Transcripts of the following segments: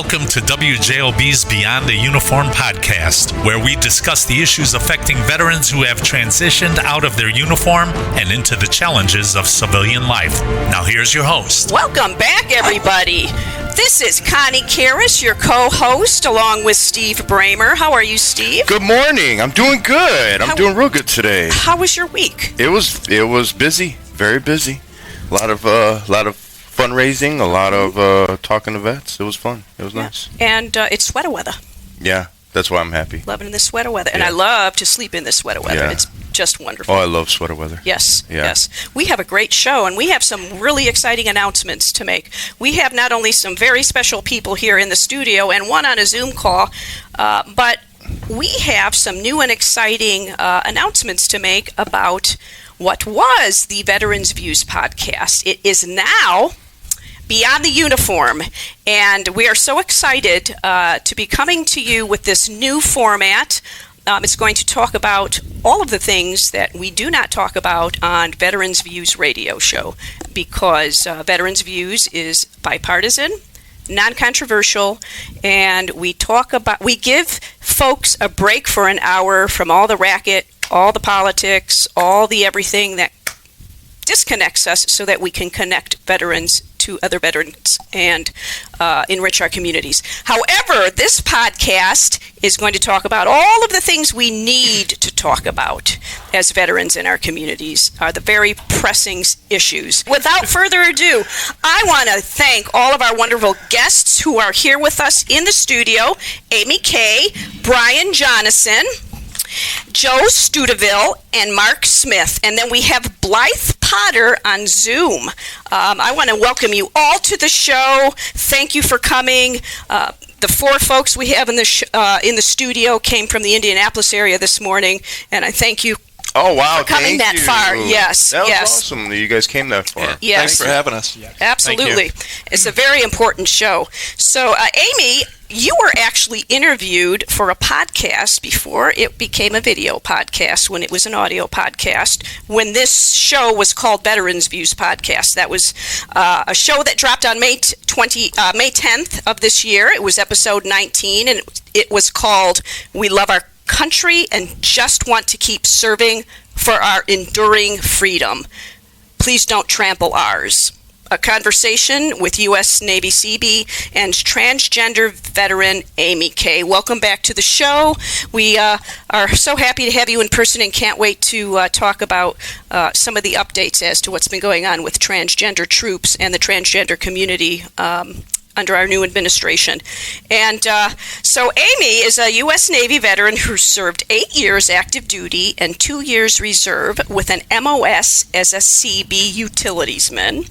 Welcome to WJOB's Beyond the Uniform podcast, where we discuss the issues affecting veterans who have transitioned out of their uniform and into the challenges of civilian life. Now here's your host. Welcome back, everybody. This is Connie Karras, your co-host, along with Steve Bramer. How are you, Steve? Good morning. I'm doing good. I'm doing real good today. How was your week? It was busy, very busy. A lot of fundraising, a lot of talking to vets. It was fun. It was nice. And it's sweater weather. Yeah, that's why I'm happy. Loving the sweater weather. And I love to sleep in the sweater weather. Yeah. It's just wonderful. Oh, I love sweater weather. Yes, Yeah. yes. We have a great show, and we have some really exciting announcements to make. We have not only some very special people here in the studio and one on a Zoom call, but we have some new and exciting announcements to make about what was the Veterans Views podcast. It is now Beyond the Uniform, and we are so excited to be coming to you with this new format. It's going to talk about all of the things that we do not talk about on Veterans Views radio show, because Veterans Views is bipartisan, non-controversial, and we give folks a break for an hour from all the racket, all the politics, all the everything that disconnects us, so that we can connect veterans to other veterans and enrich our communities. However, this podcast is going to talk about all of the things we need to talk about as veterans in our communities, are the very pressing issues. Without further ado, I want to thank all of our wonderful guests who are here with us in the studio: Amy Kay, Brian Jonasen, Joe Stuteville, and Mark Smith. And then we have Blythe Potter on Zoom. I want to welcome you all to the show. Thank you for coming. The four folks we have in the studio came from the Indianapolis area this morning, and I thank you. Oh, wow. For coming that far. Yes. That was awesome that you guys came that far. Yes. Thanks for having us. Absolutely. It's a very important show. So, Amy, you were actually interviewed for a podcast before it became a video podcast, when it was an audio podcast, when this show was called Veterans Views Podcast. That was a show that dropped on May 10th of this year. It was episode 19, and it was called We Love Our Country and Just Want to Keep Serving for Our Enduring Freedom. Please Don't Trample Ours. A conversation with U.S. Navy Seabee and transgender veteran Amy Kay. Welcome back to the show. We are so happy to have you in person and can't wait to talk about some of the updates as to what's been going on with transgender troops and the transgender community under our new administration. And so Amy is a U.S. Navy veteran who served 8 years active duty and 2 years reserve with an MOS as a CB utilitiesman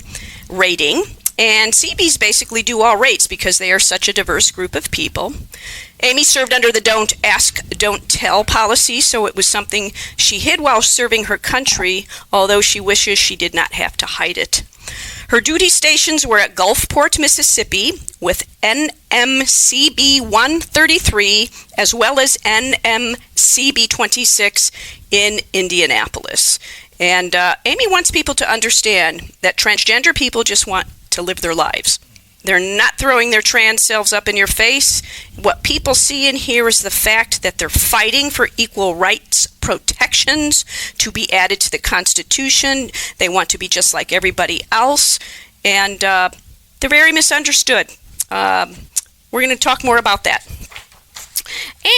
rating. And CBs basically do all rates because they are such a diverse group of people. Amy served under the Don't Ask, Don't Tell policy, so it was something she hid while serving her country, although she wishes she did not have to hide it. Her duty stations were at Gulfport, Mississippi, with NMCB 133, as well as NMCB 26 in Indianapolis. And Amy wants people to understand that transgender people just want to live their lives. They're not throwing their trans selves up in your face. What people see and hear is the fact that they're fighting for equal rights protections to be added to the Constitution. They want to be just like everybody else, and they're very misunderstood. We're going to talk more about that.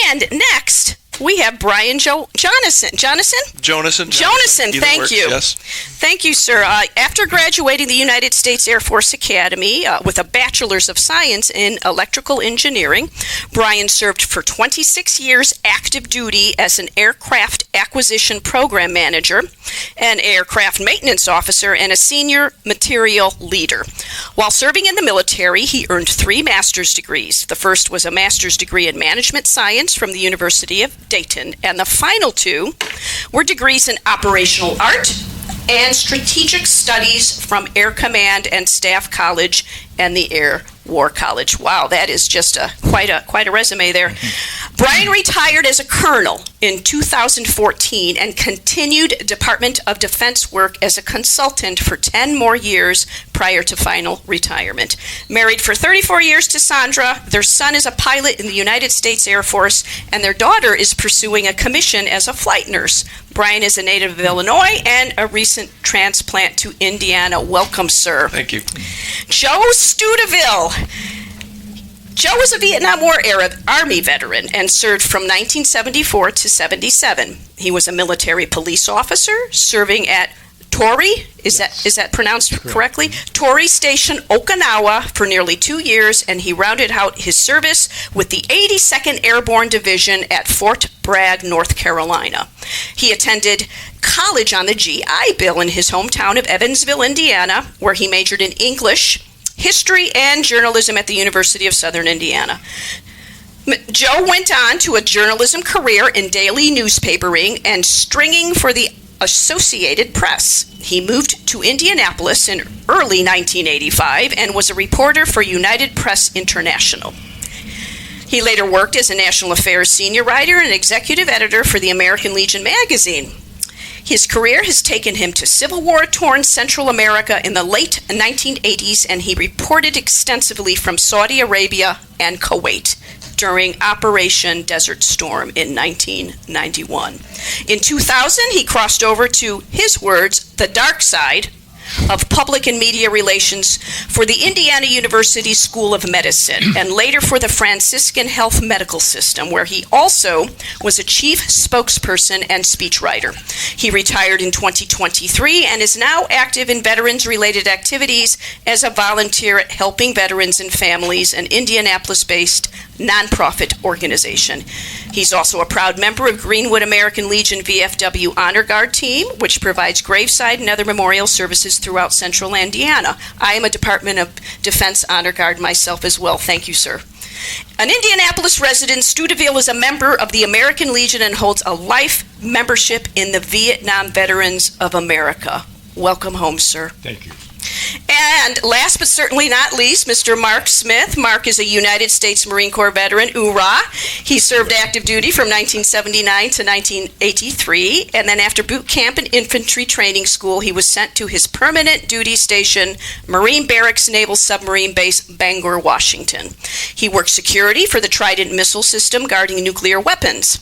And next, we have Brian Jonasen. Jonasen, thank you. Yes. Thank you, sir. After graduating the United States Air Force Academy with a Bachelor's of Science in Electrical Engineering, Brian served for 26 years active duty as an aircraft acquisition program manager, an aircraft maintenance officer, and a senior material leader. While serving in the military, he earned 3 master's degrees. The first was a master's degree in management science from the University of Dayton, and the final 2 were degrees in operational art and strategic studies from Air Command and Staff College and the Air War College. Wow, that is just quite a resume there. Brian retired as a colonel in 2014 and continued Department of Defense work as a consultant for 10 more years prior to final retirement. Married for 34 years to Sandra, their son is a pilot in the United States Air Force, and their daughter is pursuing a commission as a flight nurse. Brian is a native of Illinois and a recent transplant to Indiana. Welcome, sir. Thank you. Joe Stuteville. Joe was a Vietnam War Army veteran and served from 1974 to 77. He was a military police officer serving at Tory, is that pronounced correctly? Tory Station, Okinawa for nearly 2 years, and he rounded out his service with the 82nd Airborne Division at Fort Bragg, North Carolina. He attended college on the GI Bill in his hometown of Evansville, Indiana, where he majored in English, history, and journalism at the University of Southern Indiana. Joe went on to a journalism career in daily newspapering and stringing for the Associated Press. He moved to Indianapolis in early 1985 and was a reporter for United Press International. He later worked as a national affairs senior writer and executive editor for the American Legion magazine. His career has taken him to Civil War-torn Central America in the late 1980s, and he reported extensively from Saudi Arabia and Kuwait during Operation Desert Storm in 1991. In 2000, he crossed over to, his words, the dark side of public and media relations for the Indiana University School of Medicine and later for the Franciscan Health Medical System, where he also was a chief spokesperson and speechwriter. He retired in 2023 and is now active in veterans-related activities as a volunteer at Helping Veterans and Families, an Indianapolis-based nonprofit organization. He's also a proud member of Greenwood American Legion VFW Honor Guard team, which provides graveside and other memorial services throughout central Indiana. I am a Department of Defense Honor Guard myself as well. Thank you, sir. An Indianapolis resident, Stuteville is a member of the American Legion and holds a life membership in the Vietnam Veterans of America. Welcome home, sir. Thank you. And last but certainly not least, Mr. Mark Smith. Mark is a United States Marine Corps veteran, hoorah. He served active duty from 1979 to 1983, and then after boot camp and infantry training school, he was sent to his permanent duty station, Marine Barracks Naval Submarine Base, Bangor, Washington. He worked security for the Trident missile system guarding nuclear weapons.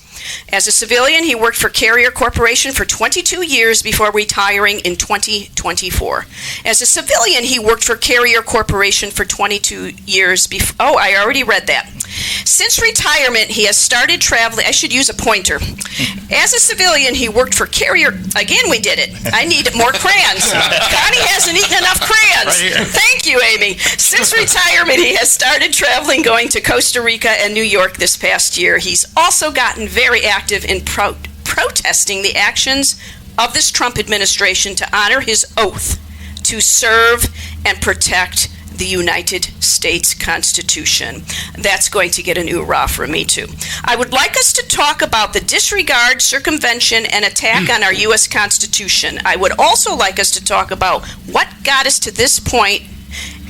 As a civilian, he worked for Carrier Corporation for 22 years before retiring in 2024. As a civilian, he worked for Carrier Corporation for 22 years before. Oh, I already read that. Since retirement, he has started traveling. I should use a pointer. As a civilian, he worked for Carrier. Again, we did it. I need more crayons. Connie hasn't eaten enough crayons. Right. Thank you, Amy. Since retirement, he has started traveling, going to Costa Rica and New York this past year. He's also gotten very active in protesting the actions of this Trump administration to honor his oath to serve and protect the United States Constitution. That's going to get an hoorah from me, too. I would like us to talk about the disregard, circumvention, and attack on our U.S. Constitution. I would also like us to talk about what got us to this point,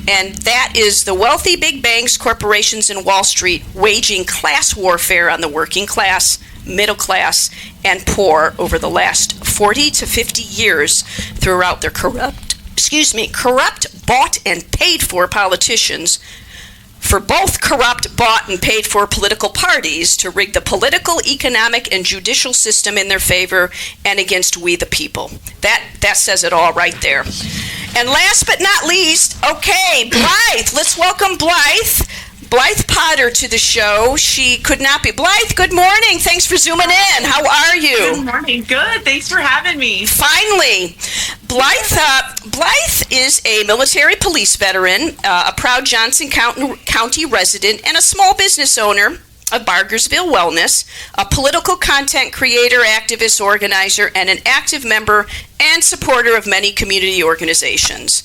and that is the wealthy big banks, corporations, and Wall Street waging class warfare on the working class, middle class, and poor over the last 40 to 50 years throughout their corrupt, bought and paid for politicians, for both corrupt, bought, and paid for political parties to rig the political, economic, and judicial system in their favor and against we the people. That says it all right there. And last but not least, okay, Blythe. Let's welcome Blythe Potter to the show. She could not be. Blythe, good morning. Thanks for zooming in. How are you? Good morning. Good. Thanks for having me. Finally. Blythe is a military police veteran, a proud Johnson County resident, and a small business owner of Bargersville Wellness, a political content creator, activist, organizer, and an active member and supporter of many community organizations.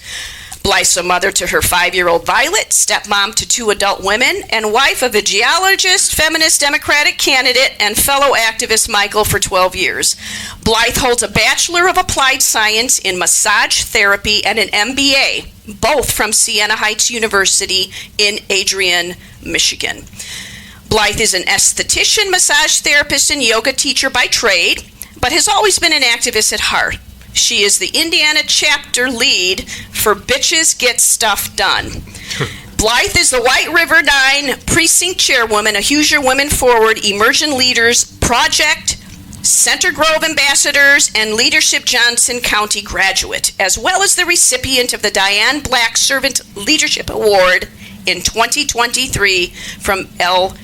Blythe's a mother to her 5-year-old Violet, stepmom to 2 adult women, and wife of a geologist, feminist Democratic candidate, and fellow activist Michael for 12 years. Blythe holds a Bachelor of Applied Science in Massage Therapy and an MBA, both from Siena Heights University in Adrian, Michigan. Blythe is an esthetician, massage therapist, and yoga teacher by trade, but has always been an activist at heart. She is the Indiana chapter lead for Bitches Get Stuff Done. Blythe is the White River 9 precinct chairwoman, a Hoosier Women Forward Emerging Leaders Project, Center Grove Ambassadors, and Leadership Johnson County graduate, as well as the recipient of the Diane Black Servant Leadership Award in 2023 from LJC.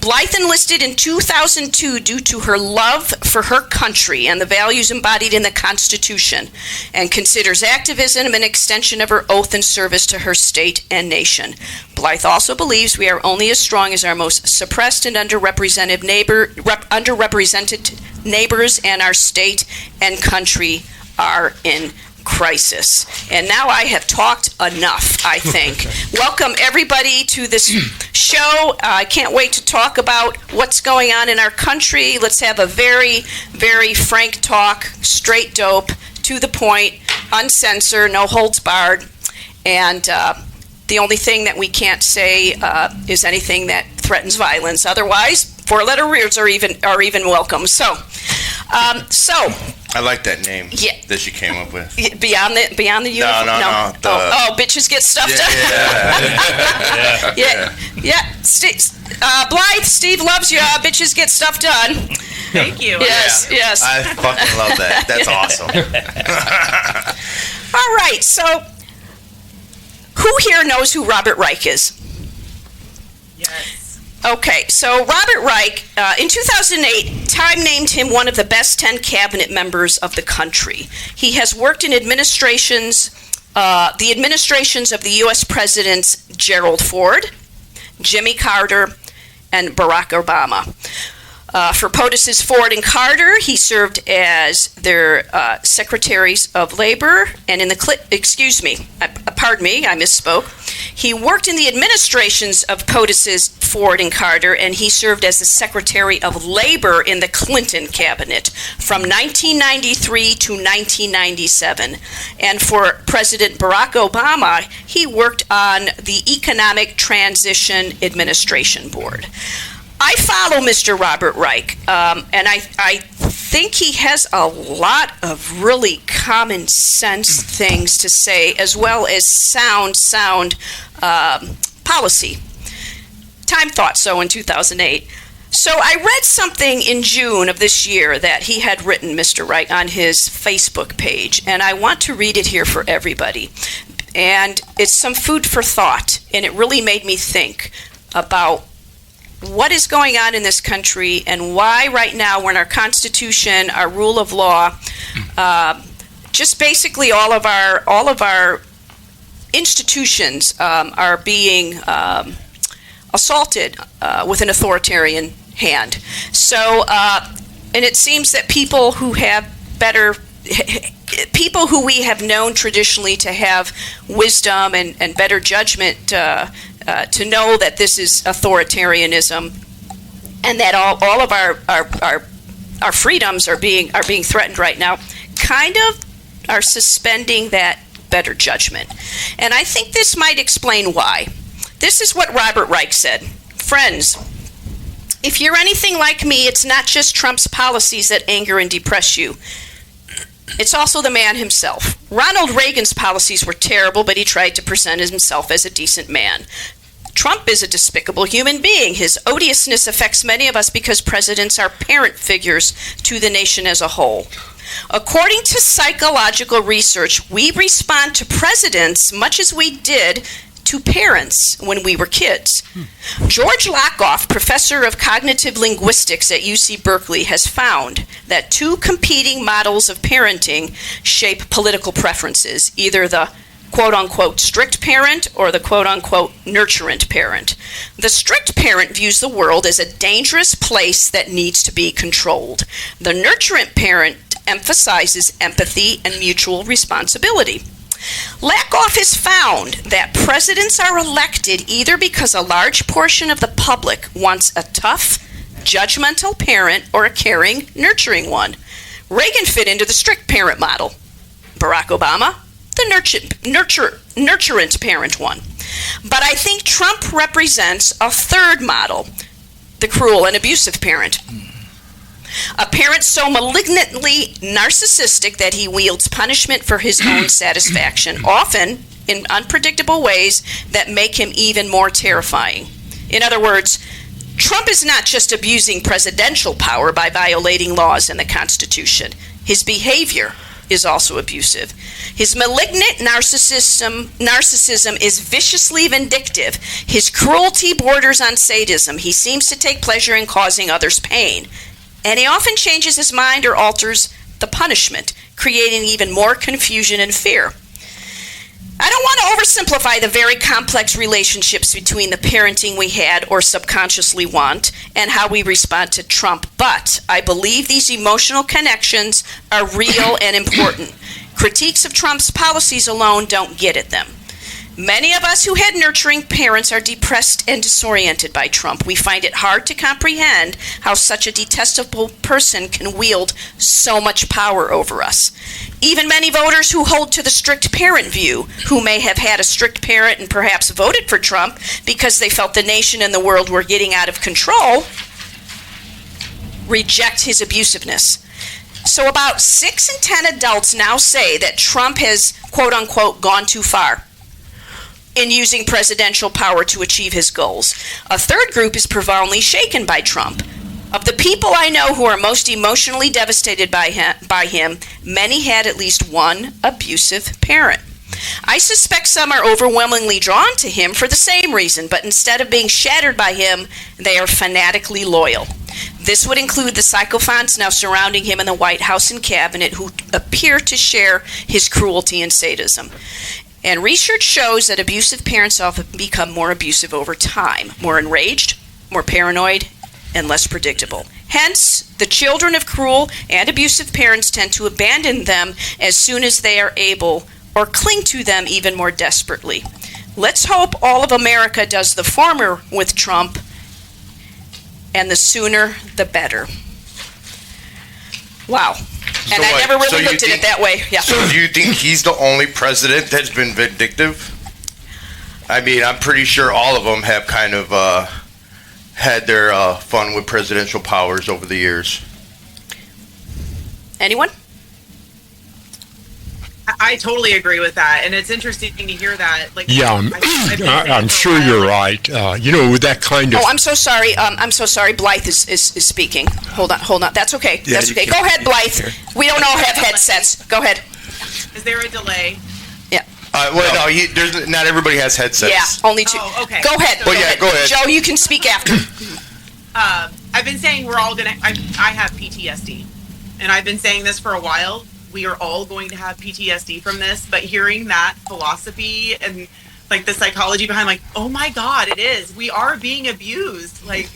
Blythe enlisted in 2002 due to her love for her country and the values embodied in the Constitution, and considers activism an extension of her oath and service to her state and nation. Blythe also believes we are only as strong as our most suppressed and underrepresented neighbors, and our state and country are in crisis. And now I have talked enough, I think. Welcome everybody to this show. I can't wait to talk about what's going on in our country. Let's have a very, very frank talk, straight dope, to the point, uncensored, no holds barred. And the only thing that we can't say is anything that threatens violence. Otherwise, four-letter words are even welcome. So I like that name that she came up with. Beyond the uniform? No. Bitches get stuff done. Blythe, Steve loves you. Bitches get stuff done. Thank you. Yes. I fucking love that. That's awesome. All right, so who here knows who Robert Reich is? Yes. Okay, so Robert Reich, in 2008, Time named him one of the best 10 cabinet members of the country. He has worked in the administrations of the U.S. Presidents Gerald Ford, Jimmy Carter, and Barack Obama. For POTUS's Ford and Carter, he served as their secretaries of labor, and I misspoke. He worked in the administrations of POTUS's Ford and Carter, and he served as the Secretary of Labor in the Clinton cabinet from 1993 to 1997. And for President Barack Obama, he worked on the Economic Transition Administration Board. I follow Mr. Robert Reich, and I think he has a lot of really common sense things to say, as well as sound policy. Time thought so in 2008. So I read something in June of this year that he had written, Mr. Reich, on his Facebook page, and I want to read it here for everybody. And it's some food for thought, and it really made me think about what is going on in this country and why right now, when our Constitution, our rule of law, just basically all of our institutions are being assaulted with an authoritarian hand. So, and it seems that people who we have known traditionally to have wisdom and better judgment to know that this is authoritarianism and that all of our freedoms are being threatened right now, kind of are suspending that better judgment. And I think this might explain why. This is what Robert Reich said. Friends, if you're anything like me, it's not just Trump's policies that anger and depress you. It's also the man himself. Ronald Reagan's policies were terrible, but he tried to present himself as a decent man. Trump is a despicable human being. His odiousness affects many of us because presidents are parent figures to the nation as a whole. According to psychological research, we respond to presidents much as we did to parents when we were kids. George Lakoff, professor of cognitive linguistics at UC Berkeley, has found that two competing models of parenting shape political preferences, either the quote-unquote strict parent or the quote-unquote nurturant parent. The strict parent views the world as a dangerous place that needs to be controlled. The nurturant parent emphasizes empathy and mutual responsibility. Lakoff has found that presidents are elected either because a large portion of the public wants a tough, judgmental parent or a caring, nurturing one. Reagan fit into the strict parent model. Barack Obama, the nurturant parent one. But I think Trump represents a third model, the cruel and abusive parent. A parent so malignantly narcissistic that he wields punishment for his own satisfaction, often in unpredictable ways that make him even more terrifying. In other words, Trump is not just abusing presidential power by violating laws and the Constitution. His behavior is also abusive. His malignant narcissism is viciously vindictive. His cruelty borders on sadism. He seems to take pleasure in causing others pain. And he often changes his mind or alters the punishment, creating even more confusion and fear. I don't want to oversimplify the very complex relationships between the parenting we had or subconsciously want and how we respond to Trump, but I believe these emotional connections are real and important. Critiques of Trump's policies alone don't get at them. Many of us who had nurturing parents are depressed and disoriented by Trump. We find it hard to comprehend how such a detestable person can wield so much power over us. Even many voters who hold to the strict parent view, who may have had a strict parent and perhaps voted for Trump because they felt the nation and the world were getting out of control, reject his abusiveness. So about 6 in 10 adults now say that Trump has, quote unquote, gone too far in using presidential power to achieve his goals. A third group is profoundly shaken by Trump. Of the people I know who are most emotionally devastated by him, many had at least one abusive parent. I suspect some are overwhelmingly drawn to him for the same reason, but instead of being shattered by him, they are fanatically loyal. This would include the sycophants now surrounding him in the White House and cabinet who appear to share his cruelty and sadism. And research shows that abusive parents often become more abusive over time, more enraged, more paranoid, and less predictable. Hence, the children of cruel and abusive parents tend to abandon them as soon as they are able or cling to them even more desperately. Let's hope all of America does the former with Trump, and the sooner the better. Wow. And I never really looked at it that way. Yeah. So do you think he's the only president that's been vindictive? I mean, I'm pretty sure all of them have kind of had their fun with presidential powers over the years. Anyone? I totally agree with that, and it's interesting to hear that. Like, Yeah, I'm sure you're right. With that kind of... Oh, I'm so sorry. Blythe is speaking. Hold on. That's okay. Yeah, That's okay. Go ahead, Blythe. We don't all have headsets. Go ahead. Is there a delay? Yeah. There's not everybody has headsets. Yeah, only 2. Oh, okay. Go ahead. Go ahead. Joe, you can speak after. I've been saying we're all gonna. I have PTSD, and I've been saying this for a while. We are all going to have PTSD from this, but hearing that philosophy and like the psychology behind, like, oh my God, it is. We are being abused. Like,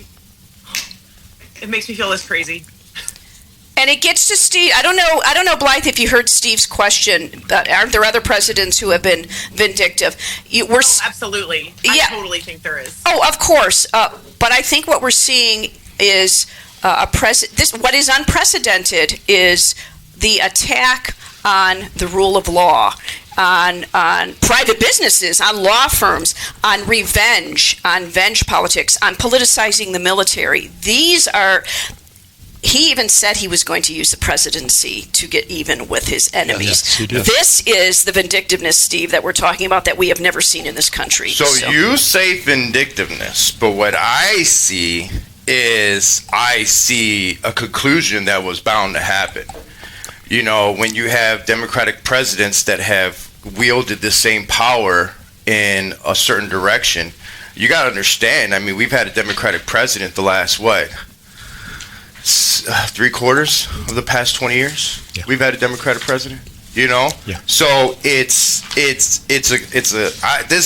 it makes me feel this crazy. And it gets to Steve. I don't know, Blythe, if you heard Steve's question. Aren't there other presidents who have been vindictive? Absolutely. Yeah. I totally think there is. Oh, of course. But I think what we're seeing is what is unprecedented is the attack on the rule of law, on private businesses, on law firms, on revenge politics, on politicizing the military. He even said he was going to use the presidency to get even with his enemies. Yes, he did. This is the vindictiveness, Steve, that we're talking about that we have never seen in this country. So you say vindictiveness, but what I see is a conclusion that was bound to happen. When you have Democratic presidents that have wielded the same power in a certain direction, you got to understand, I mean, we've had a Democratic president the last, 3/4 of the past 20 years? Yeah. We've had a Democratic president, Yeah. So this is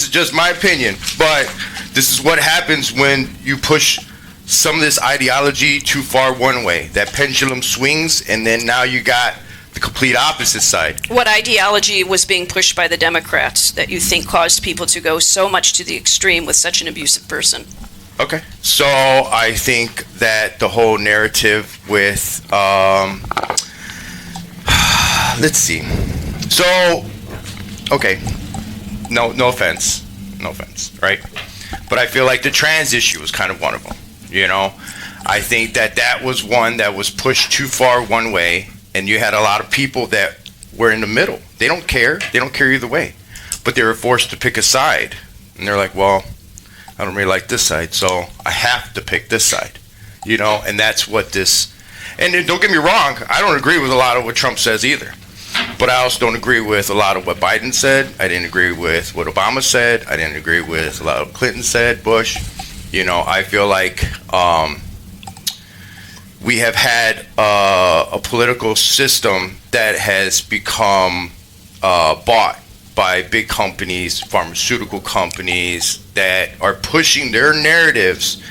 just my opinion, but this is what happens when you push some of this ideology too far one way. That pendulum swings, and then now you got the complete opposite side. What ideology was being pushed by the Democrats that you think caused people to go so much to the extreme with such an abusive person? Okay. So I think that the whole narrative with, let's see. So, okay, no offense. No offense, right? But I feel like the trans issue was kind of one of them. I think that was one that was pushed too far one way, and you had a lot of people that were in the middle. They don't care either way, but they were forced to pick a side, and they're like, well, I don't really like this side, so I have to pick this side, and that's what this. And don't get me wrong, I don't agree with a lot of what Trump says either, but I also don't agree with a lot of what Biden said. I didn't agree with what Obama said. I didn't agree with a lot of what Clinton said, Bush. I feel like we have had a political system that has become bought by big companies, pharmaceutical companies that are pushing their narratives,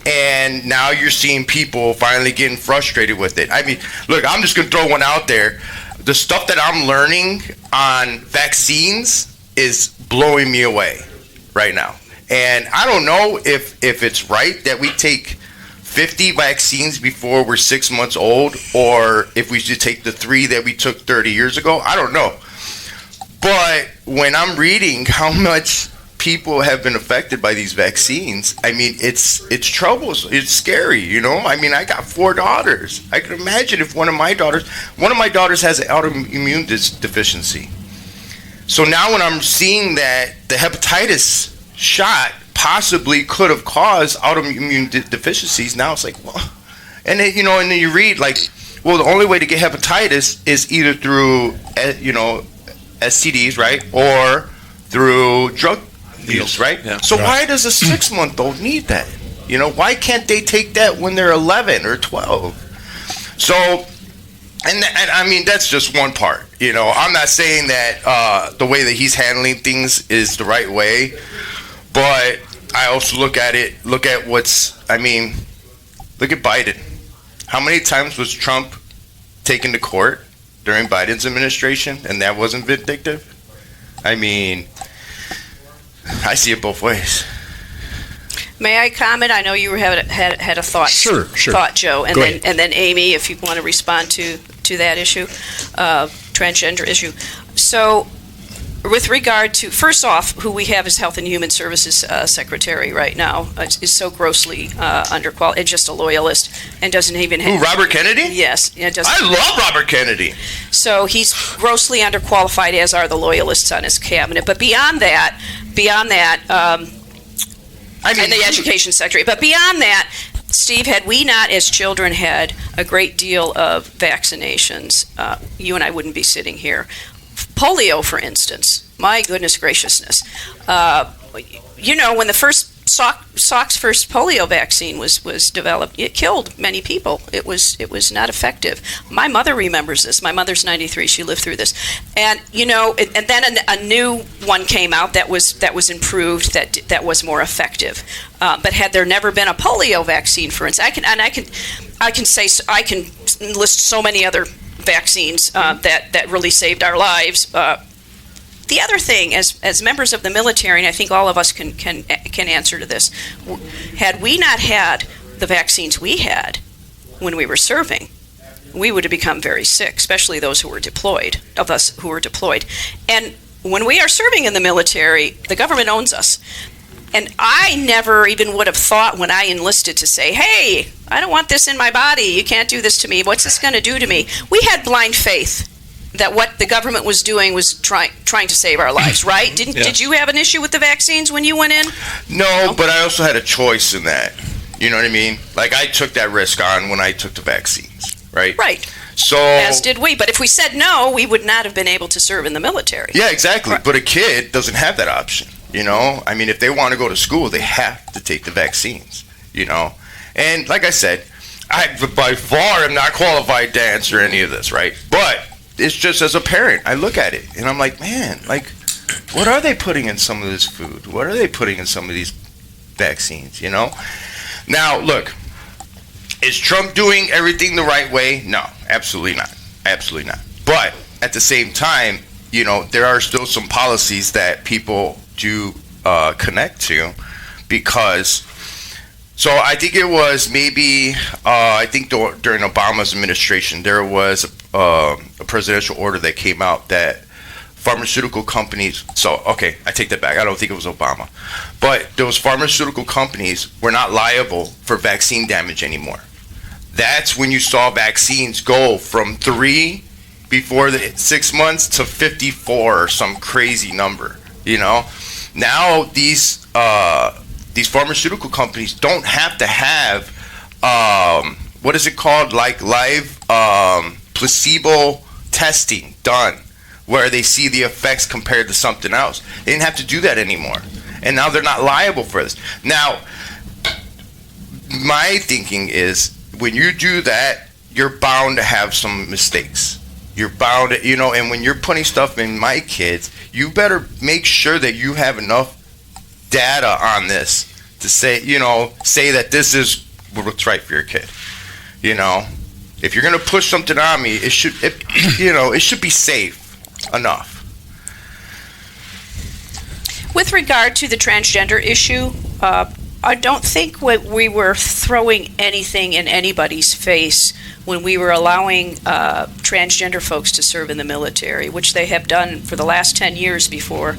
and now you're seeing people finally getting frustrated with it. I mean, look, I'm just going to throw one out there. The stuff that I'm learning on vaccines is blowing me away right now. And I don't know if it's right that we take 50 vaccines before we're 6 months old, or if we should take the 3 that we took 30 years ago. I don't know. But when I'm reading how much people have been affected by these vaccines, I mean, it's troublesome. It's scary, I mean, I got 4 daughters. I can imagine if one of my daughters has an autoimmune deficiency. So now when I'm seeing that the hepatitis shot possibly could have caused autoimmune deficiencies, now it's like, well, and then, and then you read like, well, the only way to get hepatitis is either through, STDs, right, or through drug use, right? Yeah. So why does a 6-month-old need that? Why can't they take that when they're 11 or 12? So, and I mean, that's just one part. I'm not saying that the way that he's handling things is the right way, but I also look at look at Biden. How many times was Trump taken to court during Biden's administration, and that wasn't vindictive? I mean, I see it both ways. May I comment? I know you had a thought. Sure. Thought, Joe, and then Amy, if you want to respond to that issue, transgender issue. So, with regard to, first off, who we have as Health and Human Services Secretary right now is so grossly underqualified, and just a loyalist, and doesn't even have... Who, Robert Kennedy? Yes. I love Robert Kennedy. So he's grossly underqualified, as are the loyalists on his cabinet. But beyond that, and the Education Secretary, but beyond that, Steve, had we not as children had a great deal of vaccinations, you and I wouldn't be sitting here. Polio, for instance, my goodness graciousness. When the first Salk's first polio vaccine was developed, it killed many people. It was not effective. My mother remembers this. My mother's 93. She lived through this, and and then a new one came out that was improved, that was more effective. But had there never been a polio vaccine, for instance, I can list so many other vaccines that really saved our lives. The other thing, as members of the military, and I think all of us can answer to this, had we not had the vaccines we had when we were serving, we would have become very sick, especially those of us who were deployed. And when we are serving in the military, the government owns us. And I never even would have thought when I enlisted to say, hey, I don't want this in my body. You can't do this to me. What's this going to do to me? We had blind faith that what the government was doing was trying to save our lives, right? Did you have an issue with the vaccines when you went in? No, but I also had a choice in that. You know what I mean? Like, I took that risk on when I took the vaccines, right? Right. So, as did we. But if we said no, we would not have been able to serve in the military. Yeah, exactly. Right. But a kid doesn't have that option, I mean, if they want to go to school, they have to take the vaccines, And like I said, I by far am not qualified to answer any of this, right? But it's just, as a parent, I look at it and I'm like, man, like, what are they putting in some of this food? What are they putting in some of these vaccines, Now, look, is Trump doing everything the right way? No, absolutely not. Absolutely not. But at the same time, there are still some policies that people do connect to, because... So I think it was maybe, during Obama's administration, there was a presidential order that came out that pharmaceutical companies. So, okay, I take that back. I don't think it was Obama. But those pharmaceutical companies were not liable for vaccine damage anymore. That's when you saw vaccines go from 3 before the 6 months to 54 or some crazy number, you know? Now these pharmaceutical companies don't have to have, what is it called? Like live placebo testing done, where they see the effects compared to something else. They didn't have to do that anymore. And now they're not liable for this. Now, my thinking is when you do that, you're bound to have some mistakes. You're bound to, you know, and when you're putting stuff in my kids, you better make sure that you have enough data on this to say, you know, say that this is what's right for your kid. You know, if you're going to push something on me, it should be safe enough. With regard to the transgender issue, I don't think we were throwing anything in anybody's face when we were allowing transgender folks to serve in the military, which they have done for the last 10 years before.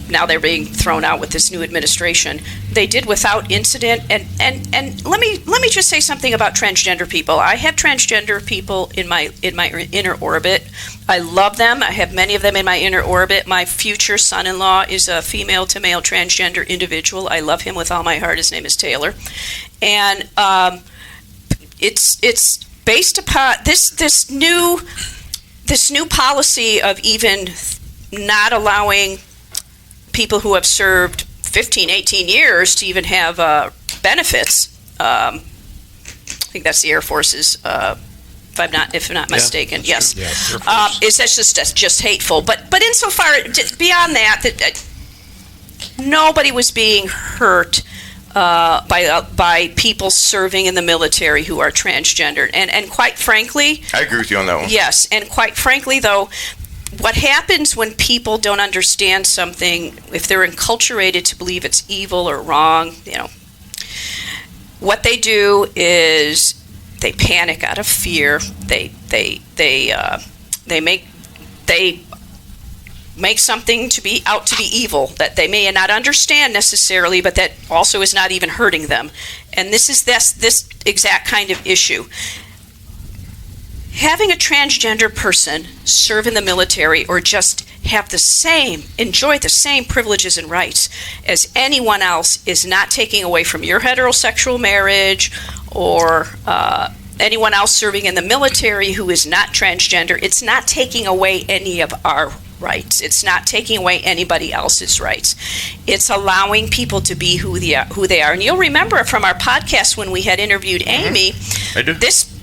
Now they're being thrown out with this new administration. They did without incident. And let me just say something about transgender people. I have transgender people in my inner orbit. I love them. I have many of them in my inner orbit. My future son-in-law is a female to male transgender individual. I love him with all my heart. His name is Taylor. And it's based upon this new policy of even not allowing people who have served 15, 18 years to even have benefits. I think that's the Air Force's, if I'm not mistaken. Yes. That's just hateful. But insofar beyond that nobody was being hurt by people serving in the military who are transgendered. And quite frankly, I agree with you on that one. Yes, and quite frankly, though, what happens when people don't understand something, if they're enculturated to believe it's evil or wrong, you know, what they do is they panic out of fear. They make something to be evil that they may not understand necessarily, but that also is not even hurting them. And this is this exact kind of issue. Having a transgender person serve in the military or just enjoy the same privileges and rights as anyone else is not taking away from your heterosexual marriage or anyone else serving in the military who is not transgender. It's not taking away any of our rights. It's not taking away anybody else's rights. It's allowing people to be who they are. And you'll remember from our podcast when we had interviewed Amy, I do. This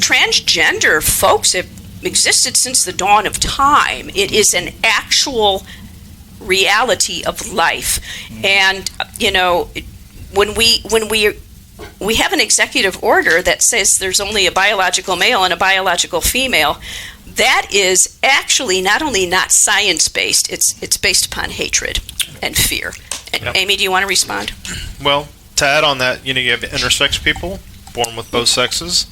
transgender folks have existed since the dawn of time. It is an actual reality of life. And you know, when we have an executive order that says there's only a biological male and a biological female, that is actually not only not science-based, it's based upon hatred and fear. And Yep. Amy, do you want to respond? Well, to add on that, you know, you have intersex people born with both sexes.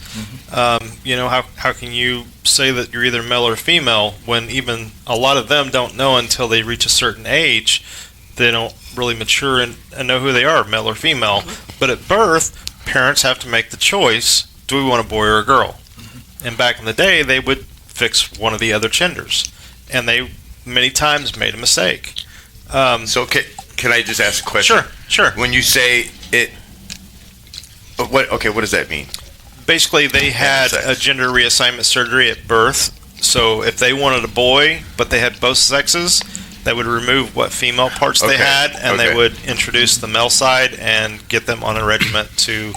You know, how can you say that you're either male or female when even a lot of them don't know until they reach a certain age? They don't really mature and know who they are, male or female. But at birth, parents have to make the choice, do we want a boy or a girl? And back in the day, they would fix one of the other genders. And they many times made a mistake. So can I just ask a question? Sure. When you say it, what does that mean? Basically, they had a gender reassignment surgery at birth. So if they wanted a boy, but they had both sexes, they would remove what female parts they had, and they would introduce the male side and get them on a regiment to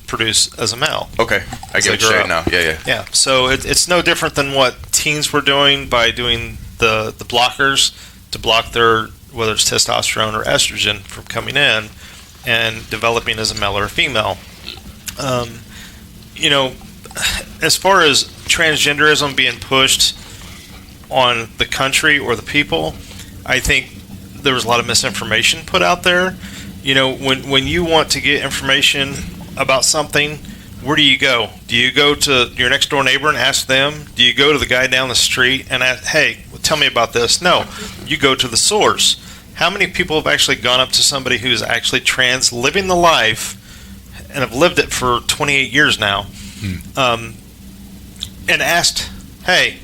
produce as a male. Okay, I get what you're saying now. Yeah. So it's no different than what teens were doing by doing the blockers to block their, whether it's testosterone or estrogen, from coming in and developing as a male or a female. You know, as far as transgenderism being pushed on the country or the people, I think there was a lot of misinformation put out there. You know, when you want to get information about something, where do you go? Do you go to your next door neighbor and ask them? Do you go to the guy down the street and ask, hey, tell me about this? No, you go to the source. How many people have actually gone up to somebody who's actually trans, living the life, and have lived it for 28 years now, and asked, hey,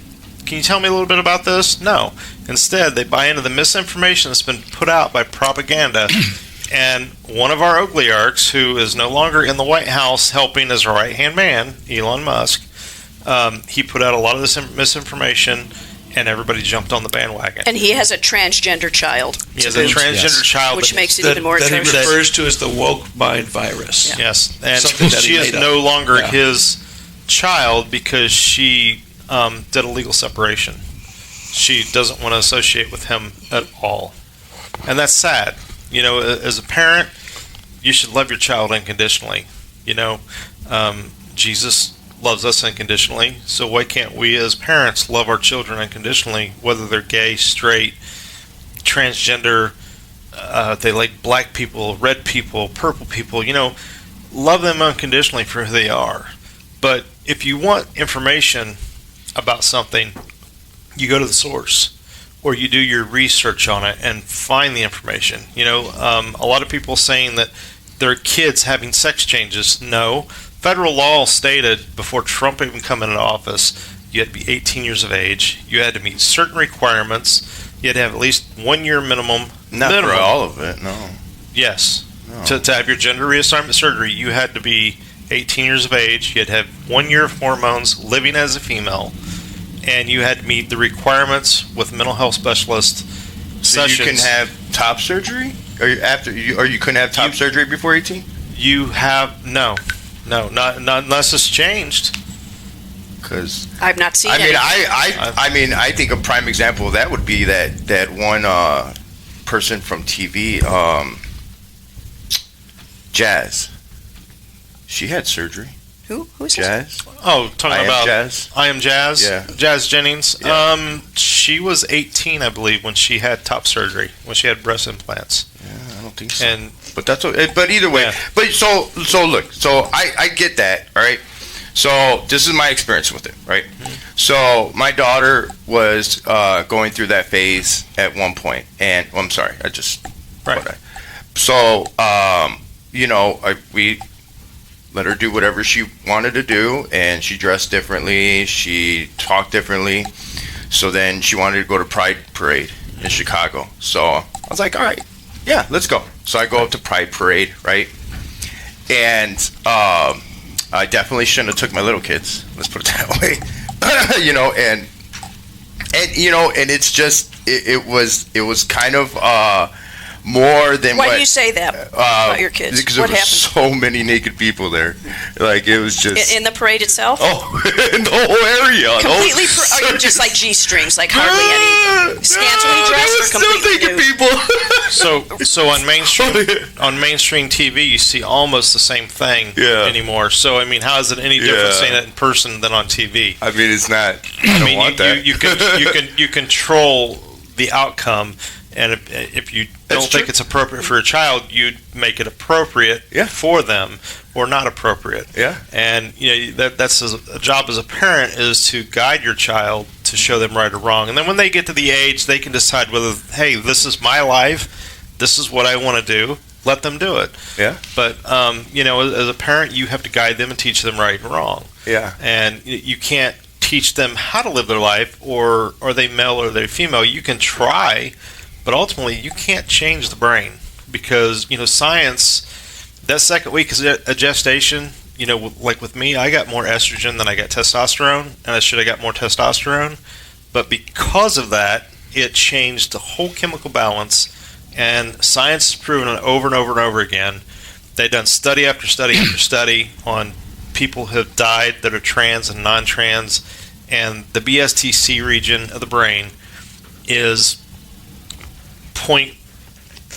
can you tell me a little bit about this? No. Instead, they buy into the misinformation that's been put out by propaganda. And one of our oligarchs, who is no longer in the White House helping as a right-hand man, Elon Musk, he put out a lot of this misinformation, and everybody jumped on the bandwagon. And he has a transgender child. He has a transgender child. Which makes it even more that he atrocious. refers to as the woke mind virus. Yeah. Yes. And Something that he she is made no up. longer Yeah. his child because she did a legal separation. She doesn't want to associate with him at all. And that's sad. You know, as a parent, you should love your child unconditionally. You know, Jesus loves us unconditionally, so why can't we as parents love our children unconditionally, whether they're gay, straight, transgender, they like black people, red people, purple people, you know, love them unconditionally for who they are. But if you want information about something, you go to the source, or you do your research on it and find the information. You know, a lot of people saying that their kids having sex changes. No. Federal law stated before Trump even come into office, you had to be 18 years of age. You had to meet certain requirements. You had to have at least 1 year minimum. Not for all of it, no. Yes. No. To have your gender reassignment surgery, you had to be 18 years of age. You had to have 1 year of hormones, living as a female, and you had to meet the requirements with mental health specialists. So you can have top surgery, or you couldn't have top surgery before 18. You have not unless it's changed. Because I've not seen it. I think a prime example of that would be that one person from TV, Jazz. She had surgery. Who's Jazz? Oh, talking about Jazz. I Am Jazz. Yeah. Jazz Jennings. Yeah. She was 18, I believe, when she had top surgery, when she had breast implants. Yeah, I don't think so. And But that's okay. But either way, Yeah. but so look, so I get that, all right. So this is my experience with it, right? Mm-hmm. So my daughter was going through that phase at one point, and I'm sorry, I just Right. So you know, we let her do whatever she wanted to do, and she dressed differently, she talked differently. So then she wanted to go to Pride Parade in Chicago. So I was like, all right, yeah, let's go. So I go up to Pride Parade, right? And I definitely shouldn't have took my little kids. Let's put it that way. You know, and you know, and it's just it was kind of more than Why do you say that about your kids? Because What there were happened? so many naked people there. Like it was just In the parade itself? oh, in the whole area. Completely, or you just like G-strings, like hardly any scantily dressed or completely nude? People. So on mainstream TV, you see almost the same thing Yeah. anymore. So I mean, how is it any different Yeah. seeing it in person than on TV? I mean, it's not. I don't want that. You control the outcome, and if you That's don't think true. it's appropriate for a child, you'd make it appropriate Yeah. for them, or not appropriate. Yeah. And you know that's a job as a parent is to guide your child to show them right or wrong, and then when they get to the age, they can decide whether, hey, this is my life, this is what I want to do. Let them do it. Yeah. But you know, as a parent, you have to guide them and teach them right and wrong. Yeah. And you can't teach them how to live their life, or are they male or are they female. You can try, but ultimately you can't change the brain, because you know science, that second week is a gestation. You know, like with me, I got more estrogen than I got testosterone, and I should have got more testosterone, but because of that, it changed the whole chemical balance. And science has proven it over and over and over again. They've done study after study after study on people who have died that are trans and non-trans, and the BSTC region of the brain is I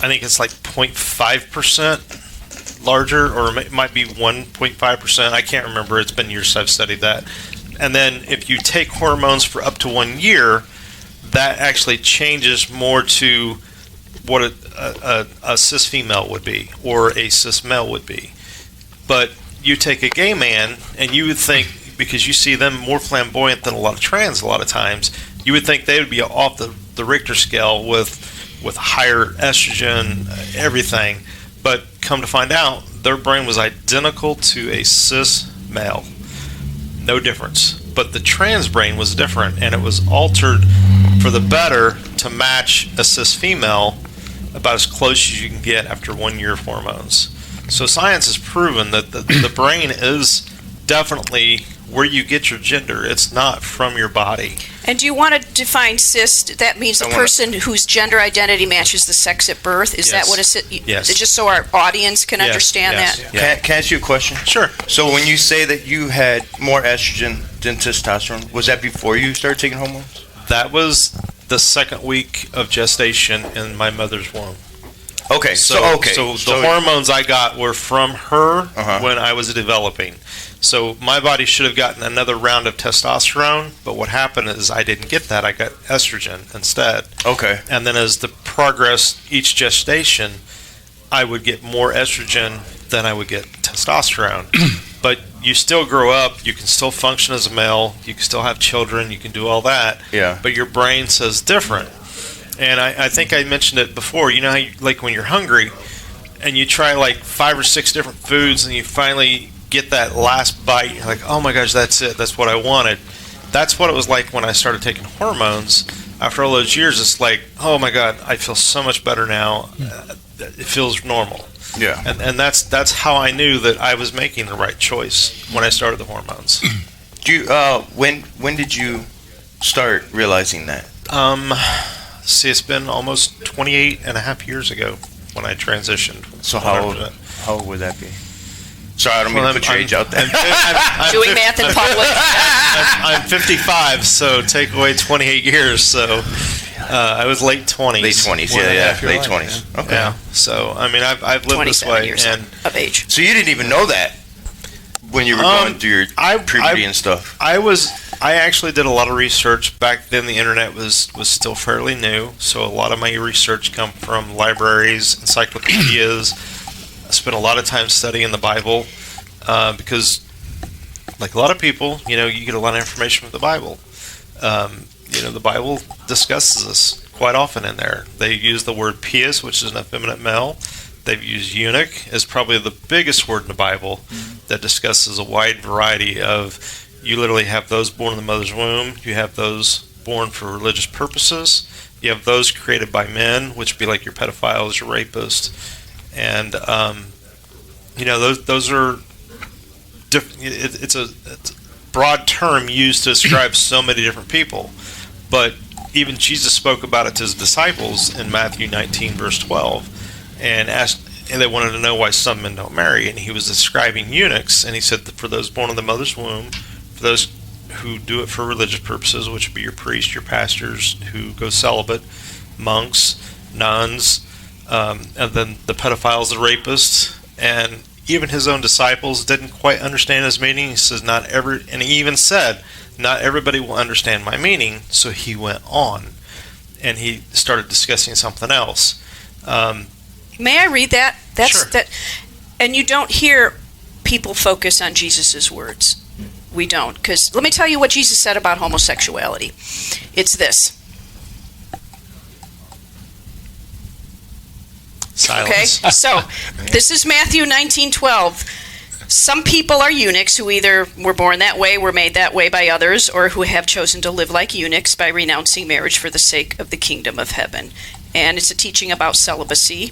think it's like 0.5% larger, or it might be 1.5%. I can't remember. It's been years since I've studied that. And then if you take hormones for up to 1 year, that actually changes more to what a cis female would be, or a cis male would be. But you take a gay man, and you would think, because you see them more flamboyant than a lot of trans a lot of times, you would think they would be off the Richter scale with higher estrogen, everything. But come to find out, their brain was identical to a cis male. No difference. But the trans brain was different, and it was altered for the better to match a cis female about as close as you can get after 1 year of hormones. So science has proven that the brain is definitely where you get your gender. It's not from your body. And do you want to define cis? That means the person whose gender identity matches the sex at birth? Is that what a cis? Yes. Just so our audience can understand that. Yeah. Can I ask you a question? Sure. So when you say that you had more estrogen than testosterone, was that before you started taking hormones? That was the second week of gestation in my mother's womb. Okay. So the hormones I got were from her when I was developing. So my body should have gotten another round of testosterone, but what happened is I didn't get that. I got estrogen instead. Okay. And then as the progress each gestation, I would get more estrogen than I would get testosterone. But you still grow up, you can still function as a male, you can still have children, you can do all that. Yeah. But your brain says different. And I think I mentioned it before. You know how, like when you're hungry and you try like 5 or 6 different foods and you finally get that last bite, you're like, oh my gosh, that's it. That's what I wanted. That's what it was like when I started taking hormones. After all those years, it's like, oh my God, I feel so much better now. It feels normal. Yeah. And that's how I knew that I was making the right choice when I started the hormones. Do you, when did you start realizing that? See, it's been almost 28 and a half years ago when I transitioned. So how old would that be? Sorry, I don't mean to put your age out there. Doing math in public. I'm 55, so take away 28 years. So I was late 20s. Late 20s, yeah, late 20s. Okay. Yeah. So I mean, I've lived this way, years and of age. So you didn't even know that when you were going through your puberty and stuff. I actually did a lot of research. Back then the internet was still fairly new, so a lot of my research come from libraries, encyclopedias. I spent a lot of time studying the Bible because, like a lot of people, you get a lot of information from the Bible. The Bible discusses this quite often in there. They use the word pious, which is an effeminate male. They've used eunuch as probably the biggest word in the Bible that discusses a wide variety of. You literally have those born in the mother's womb. You have those born for religious purposes. You have those created by men, which would be like your pedophiles, your rapists. And, those are different. It's a broad term used to describe so many different people. But even Jesus spoke about it to his disciples in Matthew 19, verse 12, and they wanted to know why some men don't marry. And he was describing eunuchs, and he said that for those born in the mother's womb, for those who do it for religious purposes, which would be your priests, your pastors who go celibate, monks, nuns, and then the pedophiles, the rapists, and even his own disciples didn't quite understand his meaning. He says, and he even said, not everybody will understand my meaning. So he went on, and he started discussing something else. May I read that? Sure. And you don't hear people focus on Jesus' words. We don't, because let me tell you what Jesus said about homosexuality. It's this. Silence. Okay, so this is Matthew 19:12. Some people are eunuchs who either were born that way, were made that way by others, or who have chosen to live like eunuchs by renouncing marriage for the sake of the kingdom of heaven. And it's a teaching about celibacy,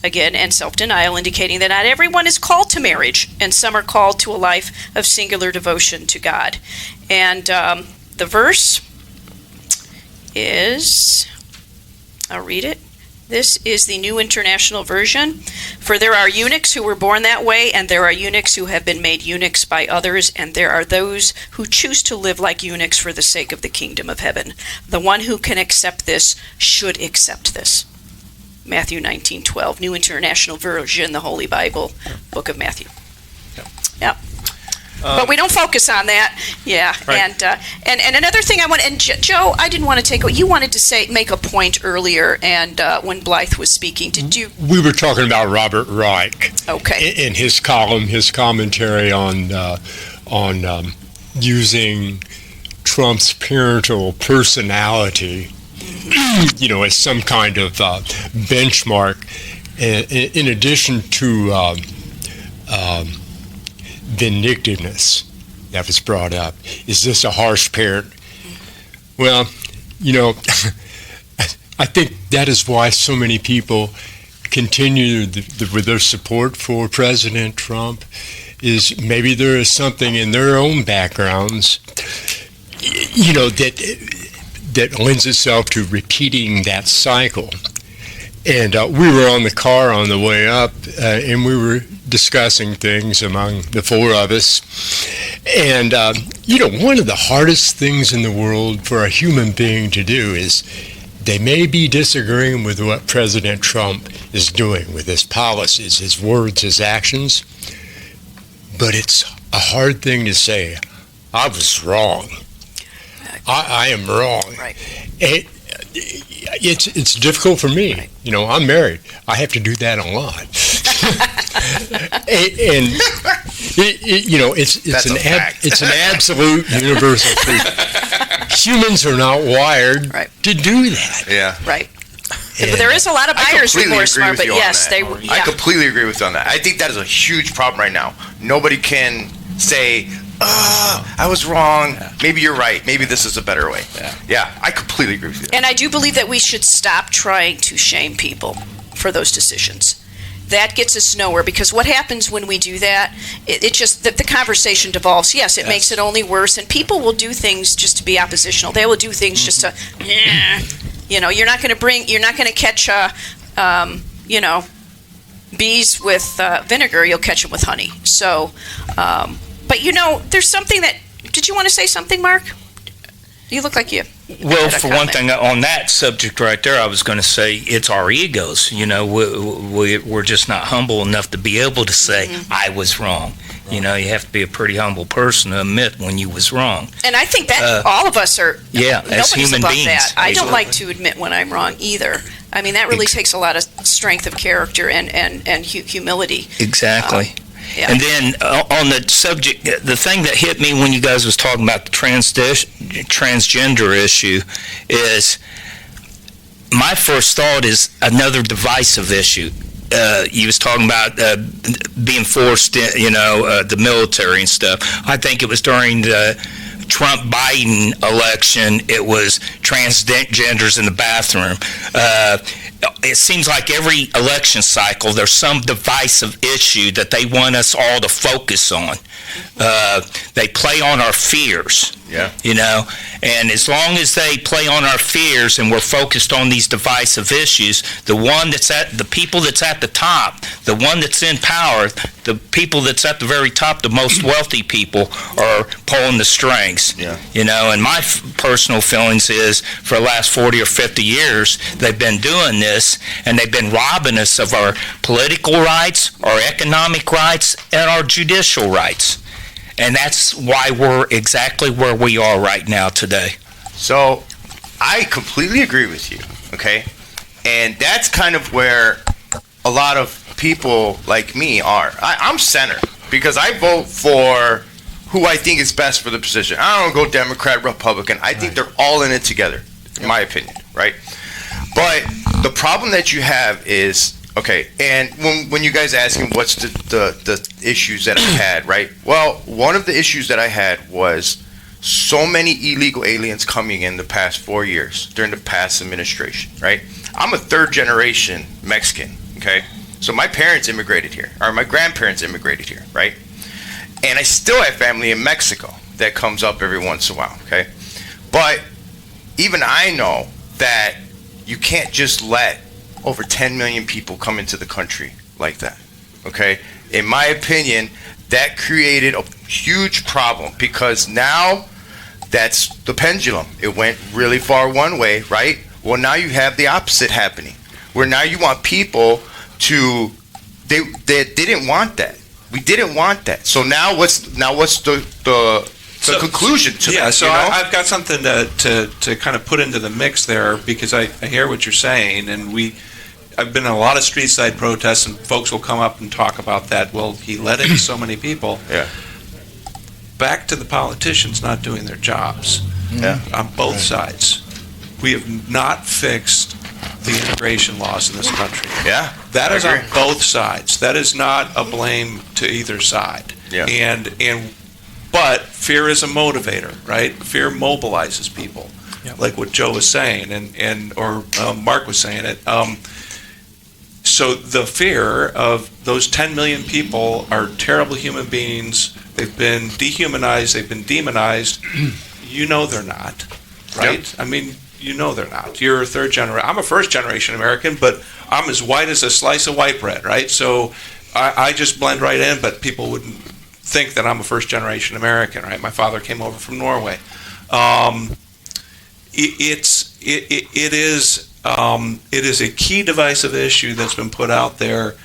again, and self-denial, indicating that not everyone is called to marriage, and some are called to a life of singular devotion to God. And the verse is, I'll read it. This is the New International Version. For there are eunuchs who were born that way, and there are eunuchs who have been made eunuchs by others, and there are those who choose to live like eunuchs for the sake of the kingdom of heaven. The one who can accept this should accept this. Matthew 19:12, New International Version, the Holy Bible, Book of Matthew. Yep. But we don't focus on that. Yeah. Right. And another thing I want, and Joe, I didn't want to take what you wanted to make a point earlier, and when Blythe was speaking, did you? We were talking about Robert Reich. Okay. In his column, his commentary on using Trump's parental personality, as some kind of benchmark, in addition to vindictiveness that was brought up. Is this a harsh parent? Well, I think that is why so many people continue with their support for President Trump, is maybe there is something in their own backgrounds, that lends itself to repeating that cycle. And we were on the car on the way up, and we were discussing things among the four of us. And, one of the hardest things in the world for a human being to do is they may be disagreeing with what President Trump is doing with his policies, his words, his actions. But it's a hard thing to say, I was wrong. I am wrong. Right. It's difficult for me. Right. I'm married. I have to do that a lot. It's an absolute universal truth. Humans are not wired to do that. Yeah. Right. But there is a lot of buyer's remorse, but yes, I completely agree with you on that. I think that is a huge problem right now. Nobody can say, I was wrong. Maybe you're right. Maybe this is a better way. Yeah, I completely agree with you. And I do believe that we should stop trying to shame people for those decisions. That gets us nowhere, because what happens when we do that, it just, the conversation devolves. Yes, it makes it only worse, and people will do things just to be oppositional. They will do things just to, you're not going to catch, bees with vinegar. You'll catch them with honey. So, but there's something that, did you want to say something, Mark? You look like you. Well, for one thing, on that subject right there, I was going to say it's our egos. We're just not humble enough to be able to say, I was wrong. You have to be a pretty humble person to admit when you was wrong. And I think that all of us are. Yeah, as human beings. That. I don't like to admit when I'm wrong either. I mean, that really takes a lot of strength of character and humility. Exactly. Yeah. And then on the subject, the thing that hit me when you guys was talking about the transgender issue is, my first thought is another divisive issue. You was talking about being forced, the military and stuff. I think it was during the Trump-Biden election, it was transgenders in the bathroom. It seems like every election cycle there's some divisive issue that they want us all to focus on. They play on our fears. Yeah. And as long as they play on our fears and we're focused on these divisive issues, the people that's at the top, the one that's in power, the people that's at the very top, the most wealthy people are pulling the strings. Yeah. And my personal feelings is, for the last 40 or 50 years, they've been doing this, and they've been robbing us of our political rights, our economic rights, and our judicial rights. And that's why we're exactly where we are right now today. So, I completely agree with you, okay? And that's kind of where a lot of people like me are. I'm center, because I vote for who I think is best for the position. I don't go Democrat, Republican. I think they're all in it together, in my opinion, right? But the problem that you have is, okay, and when you guys asking what's the issues that I had, right? Well, one of the issues that I had was so many illegal aliens coming in the past 4 years during the past administration, right? I'm a third generation Mexican, okay? So my parents immigrated here, or my grandparents immigrated here, right? And I still have family in Mexico that comes up every once in a while, okay? But even I know that you can't just let over 10 million people come into the country like that, okay? In my opinion, that created a huge problem, because now that's the pendulum. It went really far one way, right? Well, now you have the opposite happening, where now you want people to, they didn't want that. We didn't want that. So now what's the conclusion to that? Yeah, so you know? I've got something to kind of put into the mix there, because I hear what you're saying, and I've been in a lot of street side protests, and folks will come up and talk about that. Well, he let in so many people. Yeah. Back to the politicians not doing their jobs. Yeah. On both sides. We have not fixed the immigration laws in this country. Yeah. That I is on agree. both sides. That is not a blame to either side. Yeah. But fear is a motivator, right? Fear mobilizes people, like what Joe was saying, or Mark was saying it. So the fear of those 10 million people are terrible human beings. They've been dehumanized. They've been demonized. You know they're not, right? Yep. I mean, you know they're not. You're a third generation. I'm a first generation American, but I'm as white as a slice of white bread, right? So I just blend right in, but people wouldn't think that I'm a first generation American, right? My father came over from Norway. It is a key divisive issue that's been put out there,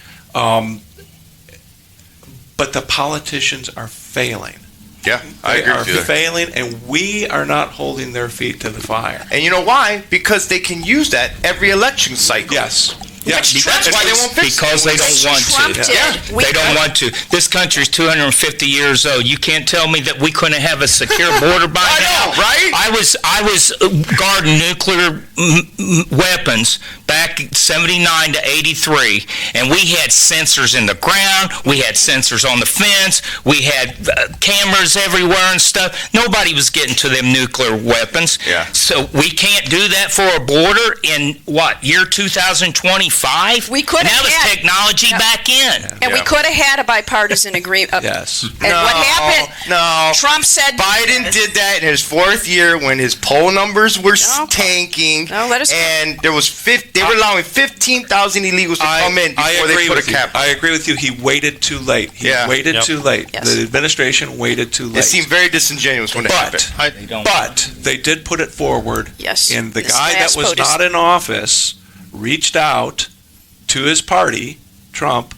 but the politicians are failing. Yeah, I They agree are with you there. failing, and we are not holding their feet to the fire. And you know why? Because they can use that every election cycle. Yes. Yes. Trump- That's why they won't fix Because they don't want Trump to. did. Yeah. They don't want to. This country's 250 years old. You can't tell me that we couldn't have a secure border by I now. know, right? I was guarding nuclear weapons back 79 to 83, and we had sensors in the ground. We had sensors on the fence. We had cameras everywhere and stuff. Nobody was getting to them nuclear weapons. Yeah. So we can't do that for a border in year 2025? We could Now have it's had- technology back in. And we could have had a bipartisan agreement. Yes. And what happened? No. Trump said Biden did that in his fourth year when his poll numbers were tanking. No, let us- and there was they were allowing 15,000 illegals to come in before they put a cap. I agree with you. He waited too late. He waited Yep. too late. Yes. The administration waited too late. It seemed very disingenuous when it happened. But they did put it forward. Yes. And the This guy that last was POTUS. not in office reached out to his party, Trump,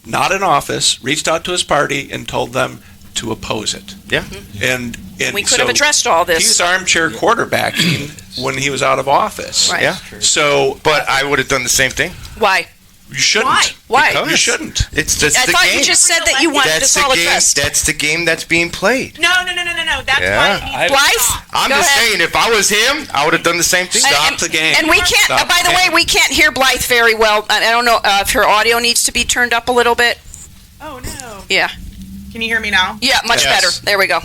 not in office, reached out to his party and told them to oppose it. Yeah. And we could have addressed all this. He's armchair quarterbacking when he was out of office. Right. Yeah. So, But I would have done the same thing. Why? you shouldn't. Why? Because You shouldn't. It's just I the thought game. you just said that you wanted That's this all the game. addressed. That's the game that's being played. No. That's Yeah. why it needs to Blythe? stop. I'm Go just ahead. saying, if I was him, I would have done the same thing. Stop the game. And we can't, Stop by the the way, game. we can't hear Blythe very well. I don't know if her audio needs to be turned up a little bit. Oh no. Yeah. Can you hear me now? Yeah, much Yes. better. There we go.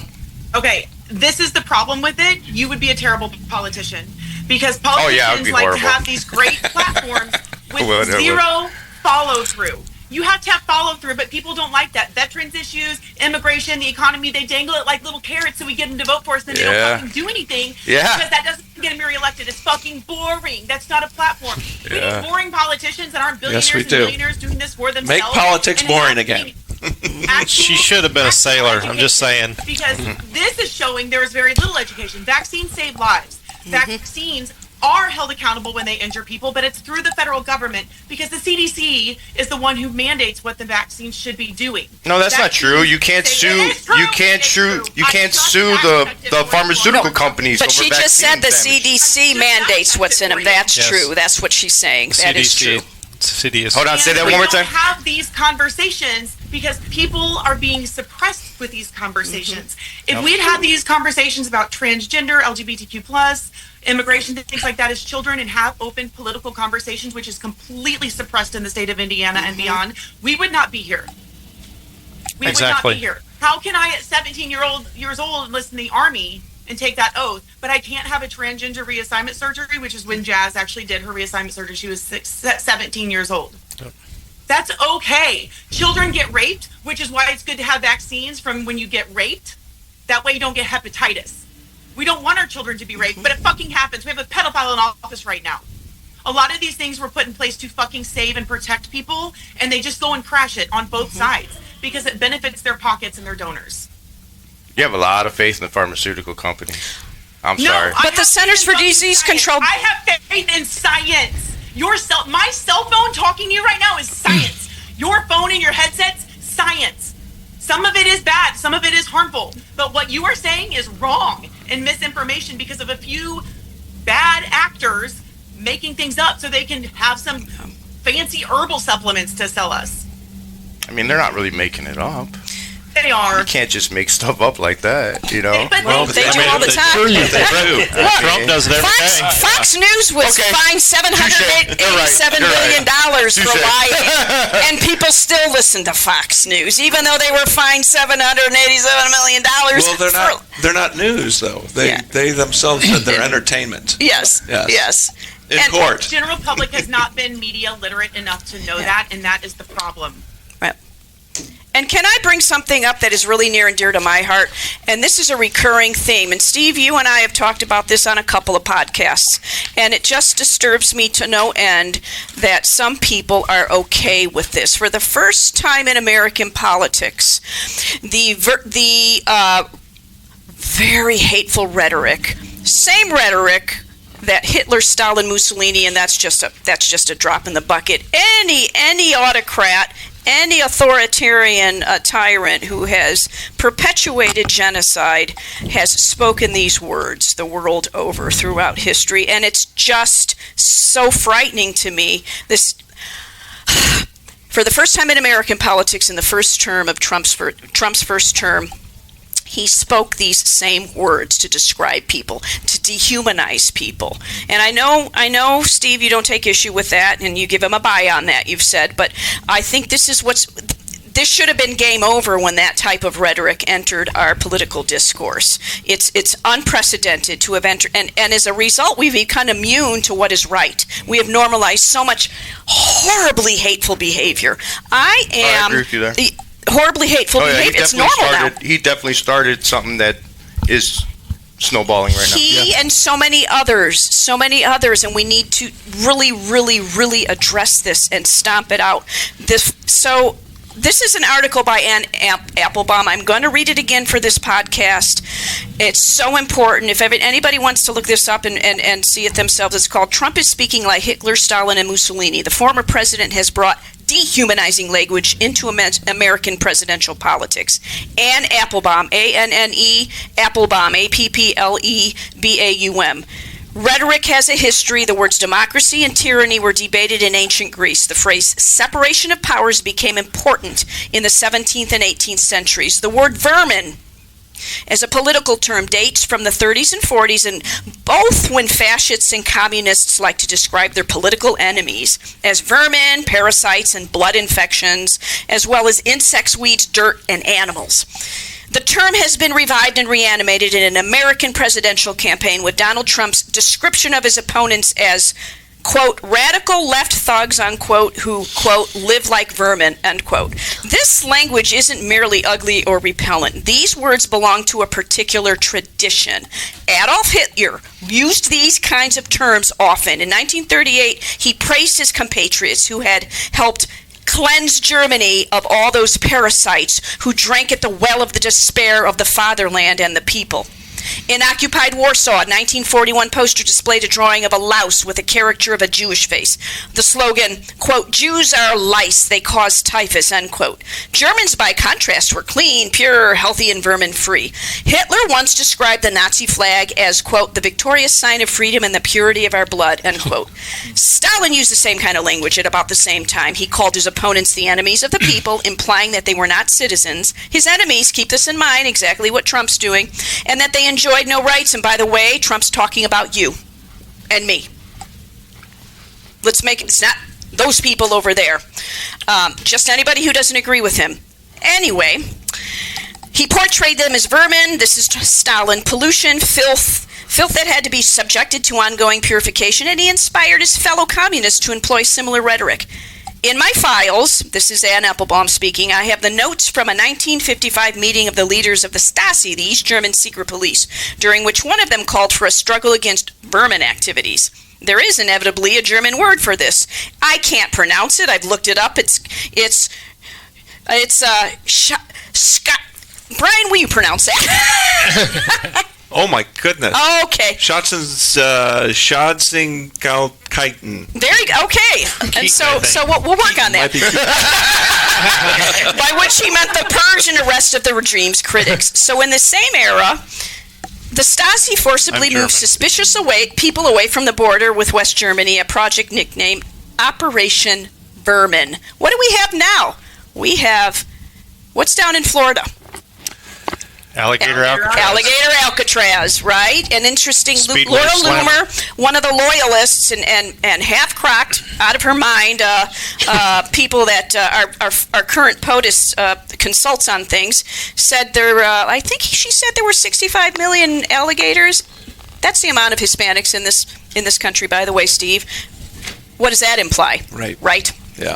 Okay, this is the problem with it. You would be a terrible politician because Oh, politicians yeah, I would be like horrible. to have these great platforms with Whatever. zero follow through. You have to have follow through, but people don't like that. Veterans issues, immigration, the economy, they dangle it like little carrots so we get them to vote for us and they Yeah. don't fucking do anything Yeah. because that doesn't get them reelected. It's fucking boring. That's not a platform. We Yeah. need boring politicians that aren't billionaires Yes, we and do. millionaires doing this for themselves. Make politics and boring actually- again. She should have been a sailor. I'm just saying. Because this is showing there is very little education. Vaccines save lives. Vaccines are held accountable when they injure people, but it's through the federal government because the CDC is the one who mandates what the vaccines should be doing. No, that's not true. You can't sue. You can't sue. You can't sue the pharmaceutical companies. But over she just said the vaccine damage. CDC mandates what's in them. That's Yes. true. That's what she's saying. That is true. CDC. Hold on, say that one more time. We don't have these conversations because people are being suppressed with these conversations. If we'd had these conversations about transgender, LGBTQ+, immigration, things like that as children and have open political conversations, which is completely suppressed in the state of Indiana and beyond, we would not be here. We would not Exactly. be here. How can I, at 17 years old, enlist in the Army and take that oath, but I can't have a transgender reassignment surgery, which is when Jazz actually did her reassignment surgery. She was 17 years old. That's okay. Children get raped, which is why it's good to have vaccines from when you get raped. That way you don't get hepatitis. We don't want our children to be raped, but it fucking happens. We have a pedophile in office right now. A lot of these things were put in place to fucking save and protect people, and they just go and crash it on both sides because it benefits their pockets and their donors. You have a lot of faith in the pharmaceutical companies. I'm No, sorry. I But the have Centers faith for in fucking Disease science. Control- I have faith in science. My cell phone talking to you right now is science. Your phone and your headset's science. that. Some of it is harmful. But what you are saying is wrong and misinformation because of a few bad actors making things up so they can have some fancy herbal supplements to sell us. I mean, they're not really making it up. They are. You can't just make stuff up like that, you know? But They do all the time. Trump does it every day. Fox News was fined $787 million for lying, and people still listen to Fox News, even though they were fined $787 million. Well, they're not news, though. They themselves said they're entertainment. Yes. In And court. the general public has not been media literate enough to know that, and that is the problem. And can I bring something up that is really near and dear to my heart? And this is a recurring theme. And Steve, you and I have talked about this on a couple of podcasts. And it just disturbs me to no end that some people are okay with this. For the first time in American politics, the very hateful rhetoric, same rhetoric that Hitler, Stalin, Mussolini, and that's just a drop in the bucket. Any autocrat, any authoritarian tyrant who has perpetuated genocide has spoken these words the world over throughout history, and it's just so frightening to me. This, for the first time in American politics, in the first term of Trump's first term, he spoke these same words to describe people, to dehumanize people. And I know, Steve, you don't take issue with that, and you give him a bye on that, you've said, but I think this should have been game over when that type of rhetoric entered our political discourse. It's unprecedented to have entered, and as a result, we've become immune to what is right. We have normalized so much horribly hateful behavior. I agree with you there. Horribly hateful behavior. It's normal now. He definitely started something that is snowballing right now. He and so many others, and we need to really, really, really address this and stomp it out. This is an article by Ann Applebaum. I'm going to read it again for this podcast. It's so important. If anybody wants to look this up and see it themselves, it's called "Trump is Speaking Like Hitler, Stalin, and Mussolini. The former president has brought dehumanizing language into American presidential politics." Ann Applebaum, A-N-N-E, Applebaum, A-P-P-L-E-B-A-U-M. Rhetoric has a history. The words democracy and tyranny were debated in ancient Greece. The phrase separation of powers became important in the 17th and 18th centuries. The word vermin as a political term dates from the 30s and 40s, and both when fascists and communists like to describe their political enemies as vermin, parasites, and blood infections, as well as insects, weeds, dirt, and animals. The term has been revived and reanimated in an American presidential campaign with Donald Trump's description of his opponents as, quote, radical left thugs, unquote, who, quote, live like vermin, end quote. This language isn't merely ugly or repellent. These words belong to a particular tradition. Adolf Hitler used these kinds of terms often. In 1938, he praised his compatriots who had helped cleanse Germany of all those parasites who drank at the well of the despair of the fatherland and the people. In occupied Warsaw, a 1941 poster displayed a drawing of a louse with a caricature of a Jewish face. The slogan, quote, Jews are lice, they cause typhus, end quote. Germans, by contrast, were clean, pure, healthy, and vermin-free. Hitler once described the Nazi flag as, quote, the victorious sign of freedom and the purity of our blood, end quote. Stalin used the same kind of language at about the same time. He called his opponents the enemies of the people, implying that they were not citizens. His enemies, keep this in mind, exactly what Trump's doing, and that they enjoyed no rights. And by the way, Trump's talking about you and me. Let's make it, it's not those people over there. Just anybody who doesn't agree with him. Anyway, he portrayed them as vermin. This is Stalin. Pollution, filth that had to be subjected to ongoing purification, and he inspired his fellow communists to employ similar rhetoric. In my files, this is Ann Applebaum speaking, I have the notes from a 1955 meeting of the leaders of the Stasi, the East German secret police, during which one of them called for a struggle against vermin activities. There is inevitably a German word for this. I can't pronounce it. I've looked it up. Brian, will you pronounce that? Oh my goodness. Okay. Schatzingkaiten. There you go. Okay. And so we'll work on that. by which he meant the purge and arrest of the regime's critics. So in the same era, the Stasi forcibly moved suspicious people away from the border with West Germany, a project nicknamed Operation Vermin. What do we have now? We have, what's down in Florida? Alligator Alcatraz, right? And interesting, Speedway Laura Slammer. Loomer, one of the loyalists and half-cracked, out of her mind, people that our current POTUS consults on things, said I think she said there were 65 million alligators. That's the amount of Hispanics in this country, by the way, Steve. What does that imply? Right? Yeah.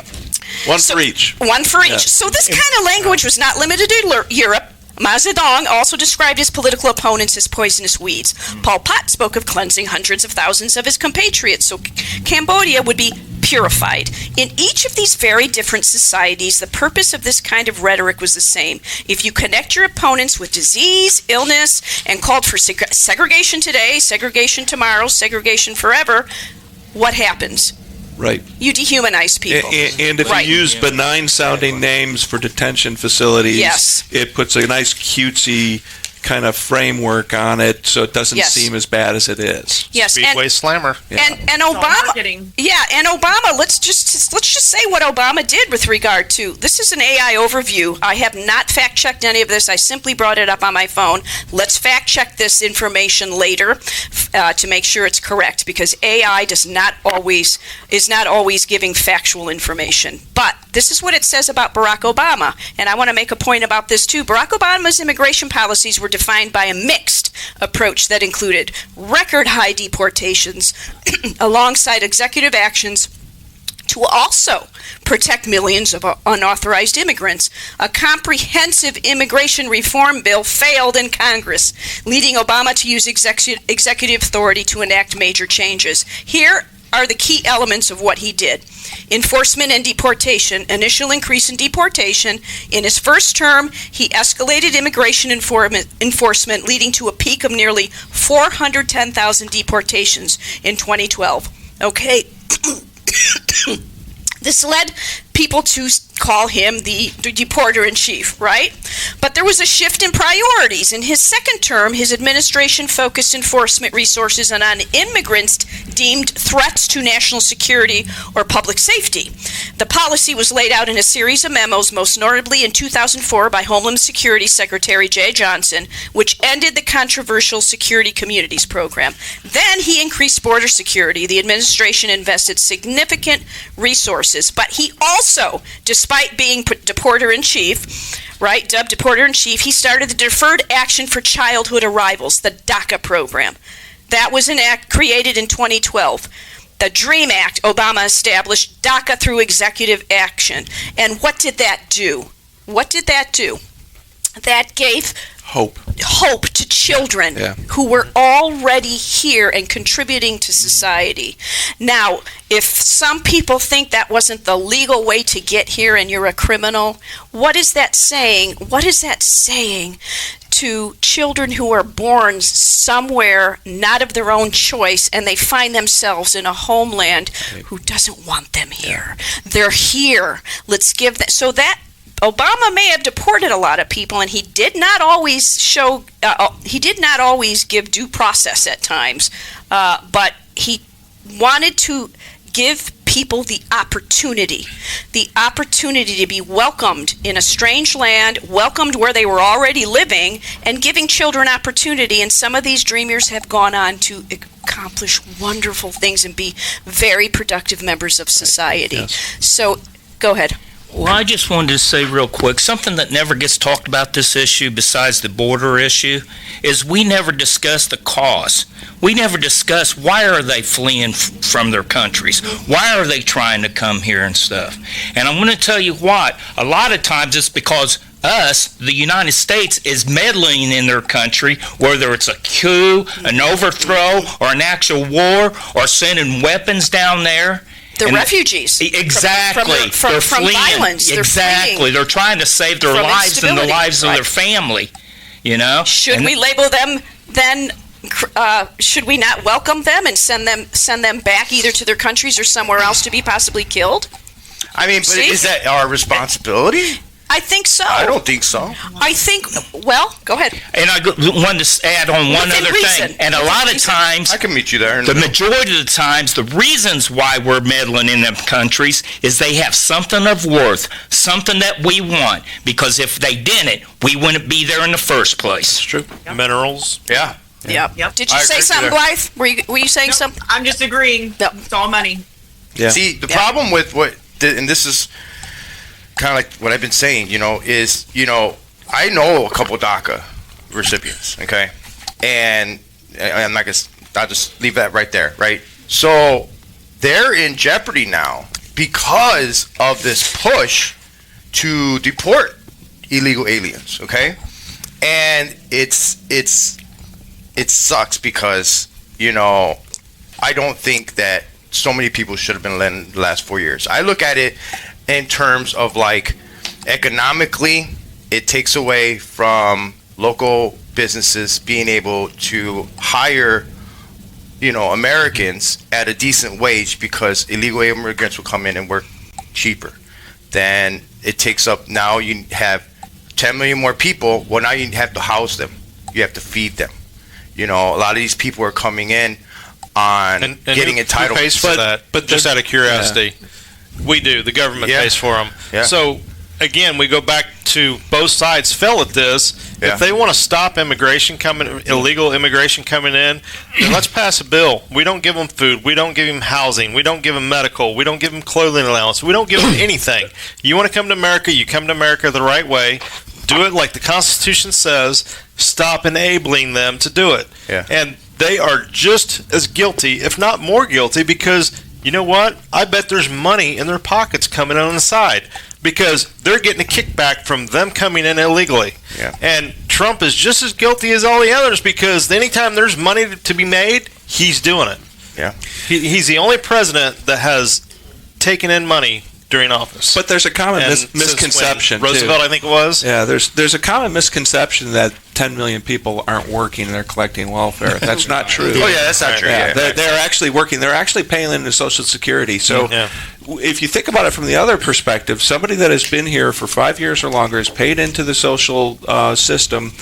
One for each. One for each. So this kind of language was not limited to Europe. Mao Zedong also described his political opponents as poisonous weeds. Pol Pot spoke of cleansing hundreds of thousands of his compatriots, so Cambodia would be purified. In each of these very different societies, the purpose of this kind of rhetoric was the same. If you connect your opponents with disease, illness, and called for segregation today, segregation tomorrow, segregation forever, what happens? Right. You dehumanize people. And if you use benign-sounding names for detention facilities, it puts a nice cutesy kind of framework on it, so it doesn't seem as bad as it is. Yes, Speedway Slammer. And Obama. Yeah, and Obama. Let's just say what Obama did with regard to this is an AI overview. I have not fact checked any of this. I simply brought it up on my phone. Let's fact check this information later to make sure it's correct, because AI is not always giving factual information. But this is what it says about Barack Obama, and I want to make a point about this too. Barack Obama's immigration policies were defined by a mixed approach that included record high deportations alongside executive actions to also protect millions of unauthorized immigrants. A comprehensive immigration reform bill failed in Congress, leading Obama to use executive authority to enact major changes. Here are the key elements of what he did. Enforcement and deportation. Initial increase in deportation. In his first term, he escalated immigration enforcement, leading to a peak of nearly 410,000 deportations in 2012. Okay. This led people to call him the deporter-in-chief, right? But there was a shift in priorities. In his second term, his administration focused enforcement resources on immigrants deemed threats to national security or public safety. The policy was laid out in a series of memos, most notably in 2004 by Homeland Security Secretary Jay Johnson, which ended the controversial Security Communities program. Then he increased border security. The administration invested significant resources, but he also, despite being deporter-in-chief, right, dubbed deporter-in-chief, he started the Deferred Action for Childhood Arrivals, the DACA program. That was an act created in 2012. The DREAM Act, Obama established DACA through executive action. And what did that do? That gave hope to children who were already here and contributing to society. Now, if some people think that wasn't the legal way to get here and you're a criminal, what is that saying? What is that saying to children who are born somewhere not of their own choice, and they find themselves in a homeland who doesn't want them here? They're here. Let's give that. So that Obama may have deported a lot of people, and he did not always give due process at times, but he wanted to give people the opportunity to be welcomed in a strange land, welcomed where they were already living, and giving children opportunity. And some of these dreamers have gone on to accomplish wonderful things and be very productive members of society. Yes. So, go ahead. Well, I just wanted to say real quick, something that never gets talked about this issue besides the border issue is we never discuss the cause. We never discuss why are they fleeing from their countries? Why are they trying to come here and stuff? And I'm going to tell you what, a lot of times it's because us, the United States, is meddling in their country, whether it's a coup, an overthrow, or an actual war, or sending weapons down there. The refugees. Exactly. From violence. Exactly. They're trying to save their lives and the lives of their family. You know? Should we label them then? Should we not welcome them and send them back either to their countries or somewhere else to be possibly killed? I mean, but See? is that our responsibility? I think so. I don't think so. I think, well, go ahead. And I wanted to add on one Within other reason. thing. And a lot of times, I can meet you there. the majority of the times, the reasons why we're meddling in them countries is they have something of worth, something that we want. Because if they didn't, we wouldn't be there in the first place. It's true. Minerals. Yeah. Yep. Did you I say agree something, with Blythe? Were you saying something? I'm just agreeing. No. It's all money. Yeah. See, the problem with and this is kind of like what I've been saying, is, I know a couple DACA recipients, okay? And I'm not going to, I'll just leave that right there, right? So they're in jeopardy now because of this push to deport illegal aliens, okay? And it sucks because, I don't think that so many people should have been let in the last 4 years. I look at it in terms of like economically, it takes away from local businesses being able to hire, Americans at a decent wage because illegal immigrants will come in and work cheaper. Then it takes up, now you have 10 million more people. Well, now you have to house them. You have to feed them. A lot of these people are coming in on And getting who entitled. pays for that? But just out of curiosity, we do. The government pays for them. Yeah. So again, we go back to both sides fell at this. Yeah. If they want to stop illegal immigration coming in, then let's pass a bill. We don't give them food. We don't give them housing. We don't give them medical. We don't give them clothing allowance. We don't give them anything. You want to come to America, you come to America the right way. Do it like the Constitution says. Stop enabling them to do it. Yeah. And they are just as guilty, if not more guilty, because you know what? I bet there's money in their pockets coming on the side because they're getting a kickback from them coming in illegally. Yeah. And Trump is just as guilty as all the others because anytime there's money to be made, he's doing it. Yeah. He's the only president that has taken in money during office. But there's a common And since misconception, when? Roosevelt, too. I think it was. Yeah, there's a common misconception that 10 million people aren't working and they're collecting welfare. That's not true. Oh, yeah, that's not true. Yeah, Yeah. they're actually working. They're actually paying into Social Security. So Yeah. if you think about it from the other perspective, somebody that has been here for 5 years or longer is paid into the social system,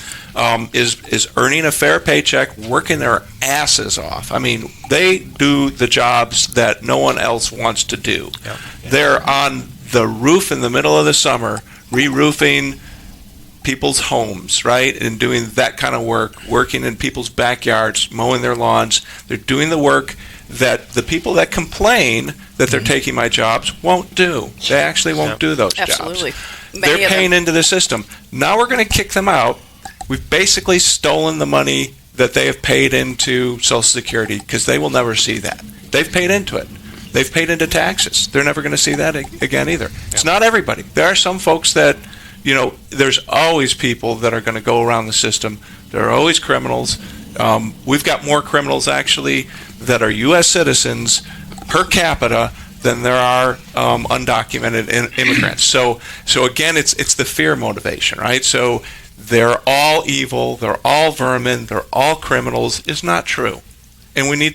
is earning a fair paycheck, working their asses off. I mean, they do the jobs that no one else wants to do. Yeah. They're on the roof in the middle of the summer, re-roofing people's homes, right? And doing that kind of work, working in people's backyards, mowing their lawns. They're doing the work that the people that complain that they're taking my jobs won't do. They actually won't do those Absolutely. jobs. Many They're of them. paying into the system. Now we're going to kick them out. We've basically stolen the money that they have paid into Social Security because they will never see that. They've paid into it. They've paid into taxes. They're never going to see that again either. It's not everybody. There are some folks that, there's always people that are going to go around the system. There are always criminals. We've got more criminals actually that are U.S. citizens per capita than there are undocumented immigrants. So again, it's the fear motivation, right? So they're all evil, they're all vermin, they're all criminals is not true. And we need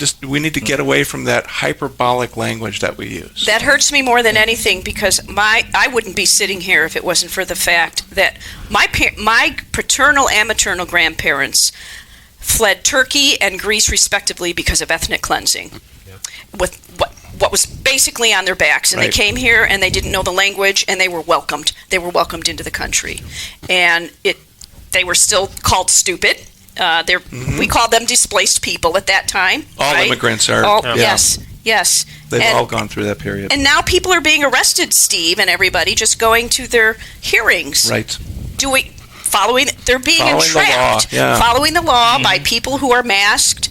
to get away from that hyperbolic language that we use. That hurts me more than anything because I wouldn't be sitting here if it wasn't for the fact that my paternal and maternal grandparents fled Turkey and Greece respectively because of ethnic cleansing. With what was basically on their backs, and Right. they came here and they didn't know the language and they were welcomed. They were welcomed into the country, and they were still called stupid. We called them displaced people at that time. All right? immigrants are. Yes. They've And- all gone through that period. And now people are being arrested, Steve, and everybody just going to their hearings. Right. They're being Following the entrapped. law, yeah. Following the law by people who are masked,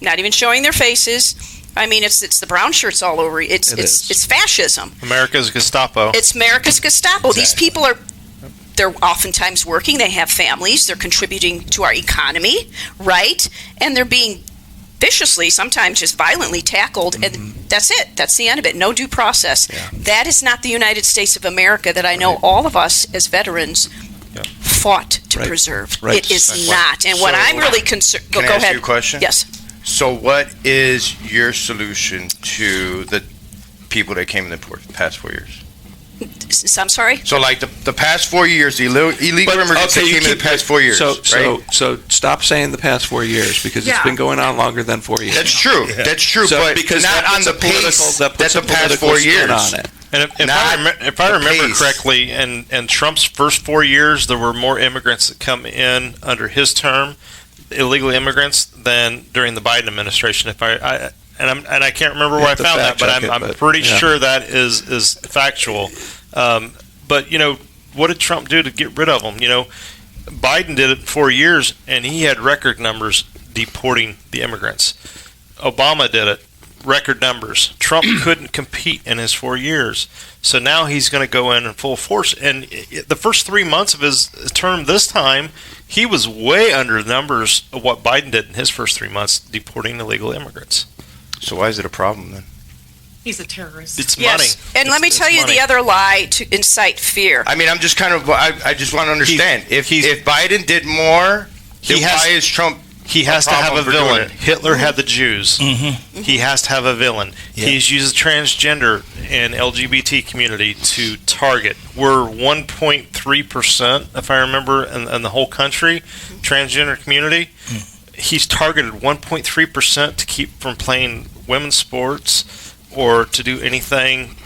not even showing their faces. I mean, it's the brown shirts all over. It's fascism. America's Gestapo. It's America's Gestapo. These people they're oftentimes working. They have families. They're contributing to our economy, right? And they're being viciously, sometimes just violently tackled, and that's it. That's the end of it. No due process. Yeah. That is not the United States of America that I know all of us as veterans fought to Right. preserve. Right. It is not. And what So, I'm really concerned... Go Can I ask ahead. you a question? Yes. So what is your solution to the people that came in the past 4 years? I'm sorry? So, like, the past 4 years, the illegal immigrants that came in the past 4 years, right? So stop saying the past 4 years, because it's been going on longer than 4 years. That's true. That's true, So, but because not that on the puts a political- pace that puts that a the past political 4 spin years. on it. And if I remember pace. correctly, in Trump's first 4 years, there were more immigrants that come in under his term, illegal immigrants, than during the Biden administration. And I can't remember where I found that, but I'm pretty sure that is factual. But what did Trump do to get rid of them? Biden did it in 4 years, and he had record numbers deporting the immigrants. Obama did it. Record numbers. Trump couldn't compete in his 4 years. So now he's going to go in full force. And the first 3 months of his term this time, he was way under the numbers of what Biden did in his first 3 months deporting illegal immigrants. So why is it a problem then? He's a terrorist. It's money. And let me tell you the other lie to incite fear. I mean, I'm just I just want to understand. If Biden did more, then why is Trump? He has to have a villain. Hitler had the Jews. Mm-hmm. He has to have a villain. Yeah. He's used transgender and LGBT community to target. We're 1.3%, if I remember, in the whole country, transgender community. He's targeted 1.3% to keep from playing women's sports or to do anything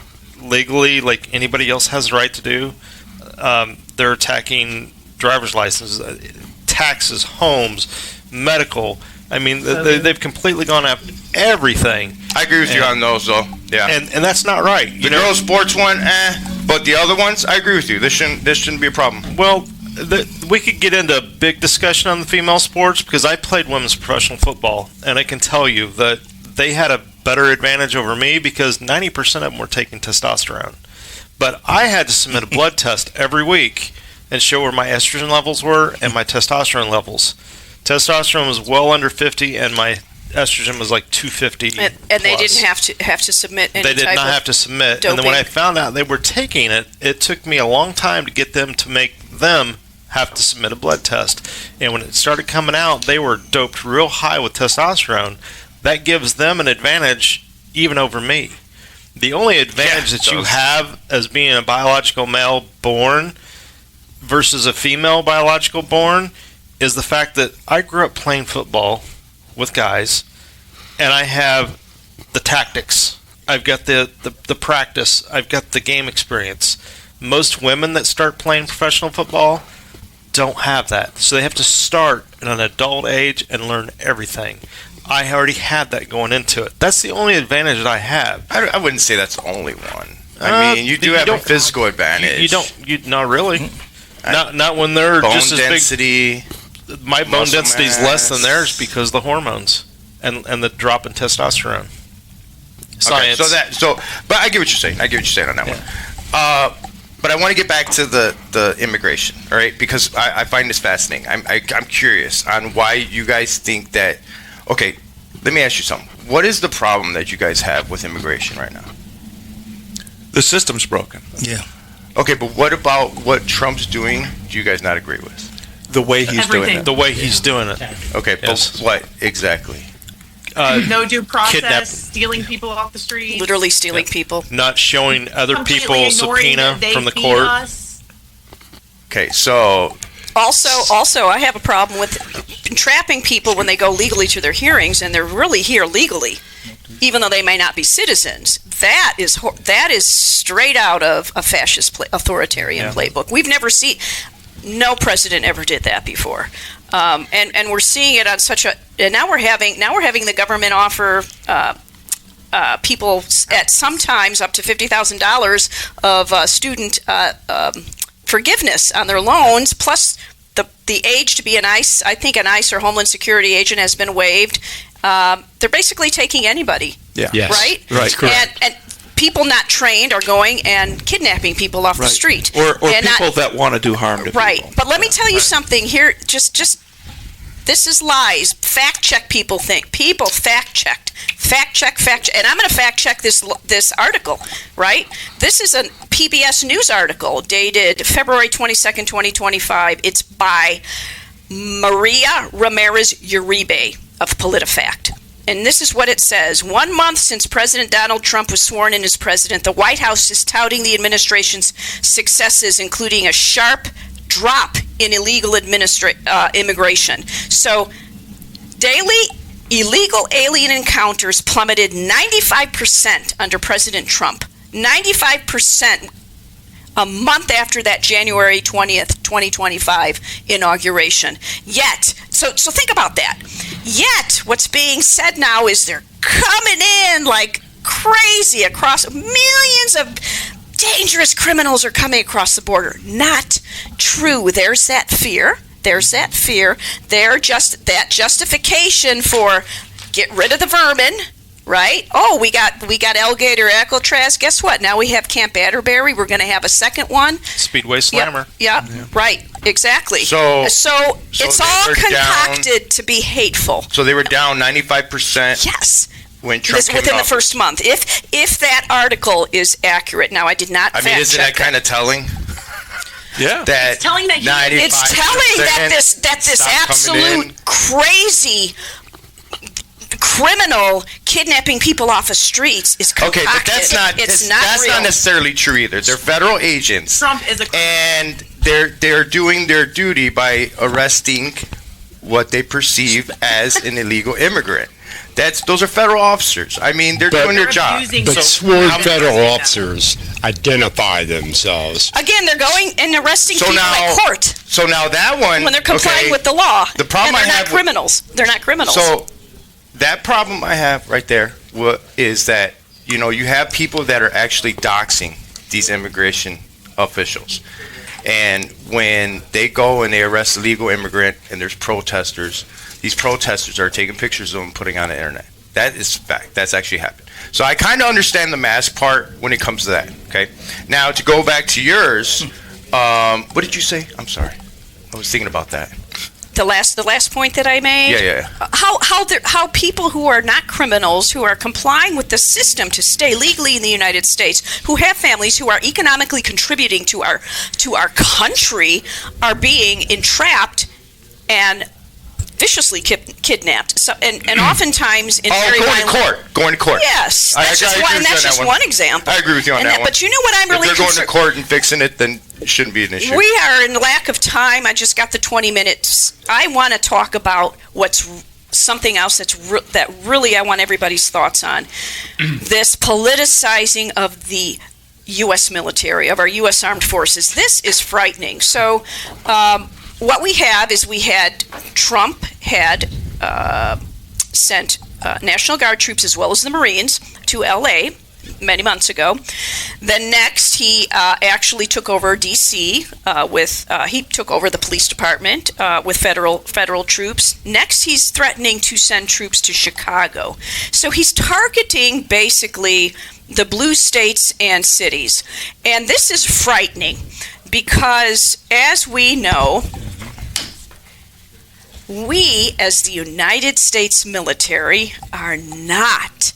legally like anybody else has the right to do. They're attacking driver's licenses, taxes, homes, medical. I mean, they've completely gone after everything. I agree with you on those, though. Yeah, and that's not right. The girls' sports one, but the other ones, I agree with you. This shouldn't be a problem. Well, we could get into a big discussion on the female sports because I played women's professional football, and I can tell you that they had a better advantage over me because 90% of them were taking testosterone. But I had to submit a blood test every week and show where my estrogen levels were and my testosterone levels. Testosterone was well under 50, and my estrogen was like 250. And they didn't have to submit any They did type not of have to submit. doping. And then when I found out they were taking it, it took me a long time to get them to make them have to submit a blood test. And when it started coming out, they were doped real high with testosterone. That gives them an advantage even over me. The only advantage that you have as being a biological male born versus a female biological born is the fact that I grew up playing football with guys, and I have the tactics. I've got the practice. I've got the game experience. Most women that start playing professional football don't have that. So they have to start at an adult age and learn everything. I already had that going into it. That's the only advantage that I have. I wouldn't say that's the only one. I mean, you do have a physical advantage. Not really. Not when they're bone just as density, big. My bone density is less than theirs because of the hormones and the drop in testosterone. Science. Okay, but I get what you're saying. On that one. But I want to get back to the immigration, all right? Because I find this fascinating. I'm curious on why you guys think that. Okay, let me ask you something. What is the problem that you guys have with immigration right now? The system's broken. Yeah. Okay, but what about what Trump's doing? Do you guys not agree with? The way he's doing it. The way he's doing it. Okay, Yes. but what exactly? No due process, kidnap- stealing people off the street. literally stealing people. Not showing other completely people ignoring subpoena that they from the feed court. us. Okay, so Also, I have a problem with trapping people when they go legally to their hearings, and they're really here legally, even though they may not be citizens. That is straight out of a fascist authoritarian playbook. We've never seen. No president ever did that before, and we're seeing it on such a. And now we're having the government offer people at sometimes up to $50,000 of student forgiveness on their loans, plus the age to be an ICE. I think an ICE or Homeland Security agent has been waived. They're basically taking anybody. Yeah. Yes. Right. Right. Correct. And people not trained are going and kidnapping people off the street. Or And people that want to do harm to right. people. But let me tell you something here. Just this is lies. Fact check. People think people fact checked. Fact check. And I'm going to fact check this article. Right. This is a PBS News article dated February 22nd, 2025. It's by Maria Ramirez Uribe of PolitiFact. And this is what it says. 1 month since President Donald Trump was sworn in as president, the White House is touting the administration's successes, including a sharp drop in illegal immigration. So daily illegal alien encounters plummeted 95% under President Trump. 95% a month after that January 20th, 2025 inauguration. Yet, so think about that. Yet, what's being said now is they're coming in like crazy across. Millions of dangerous criminals are coming across the border. Not true. There's that fear. There's that justification for get rid of the vermin. Right? Oh, we got Alligator Alcatraz. Guess what? Now we have Camp Atterbury. We're going to have a second one. Speedway Slammer. Yep. Right. Exactly. So it's all concocted to be hateful. So they were down 95%. Yes. When Trump came within off. the first month, if that article is accurate. Now I did not. I mean, isn't that kind of telling? Yeah. That It's telling that it's telling that this absolute crazy criminal kidnapping people off of streets is concocted. Okay, but that's not necessarily true either. They're federal agents. Trump is a criminal. And they're doing their duty by arresting what they perceive as an illegal immigrant. Those are federal officers. I mean, they're doing their job. But sworn federal officers identify themselves. Again, they're going and arresting people at court. So now that one, when they're complying with the law. The problem and they're I not have criminals. They're not criminals. So that problem I have right there is that you have people that are actually doxing these immigration officials, and when they go and they arrest a legal immigrant and there's protesters, these protesters are taking pictures of them and putting on the internet. That is fact. That's actually happened. So I kind of understand the mass part when it comes to that. Okay. Now to go back to yours, what did you say? I'm sorry. I was thinking about that. The last point that I made. Yeah. How people who are not criminals, who are complying with the system to stay legally in the United States, who have families, who are economically contributing to our country, are being entrapped and viciously kidnapped. So and oftentimes in very violent. Going to court. Yes, that's just one example. I agree with you on that one. But you know what I'm really if they're going to court and fixing it, then it shouldn't be an issue. We are in lack of time. I just got the 20 minutes. I want to talk about something else that really I want everybody's thoughts on. This politicizing of the U.S. military, of our U.S. armed forces. This is frightening. So what we have is Trump had sent National Guard troops as well as the Marines to L.A. many months ago. Then next, he actually took over D.C. He took over the police department with federal troops. Next, he's threatening to send troops to Chicago. So he's targeting basically the blue states and cities. And this is frightening because, as we know, we, as the United States military, are not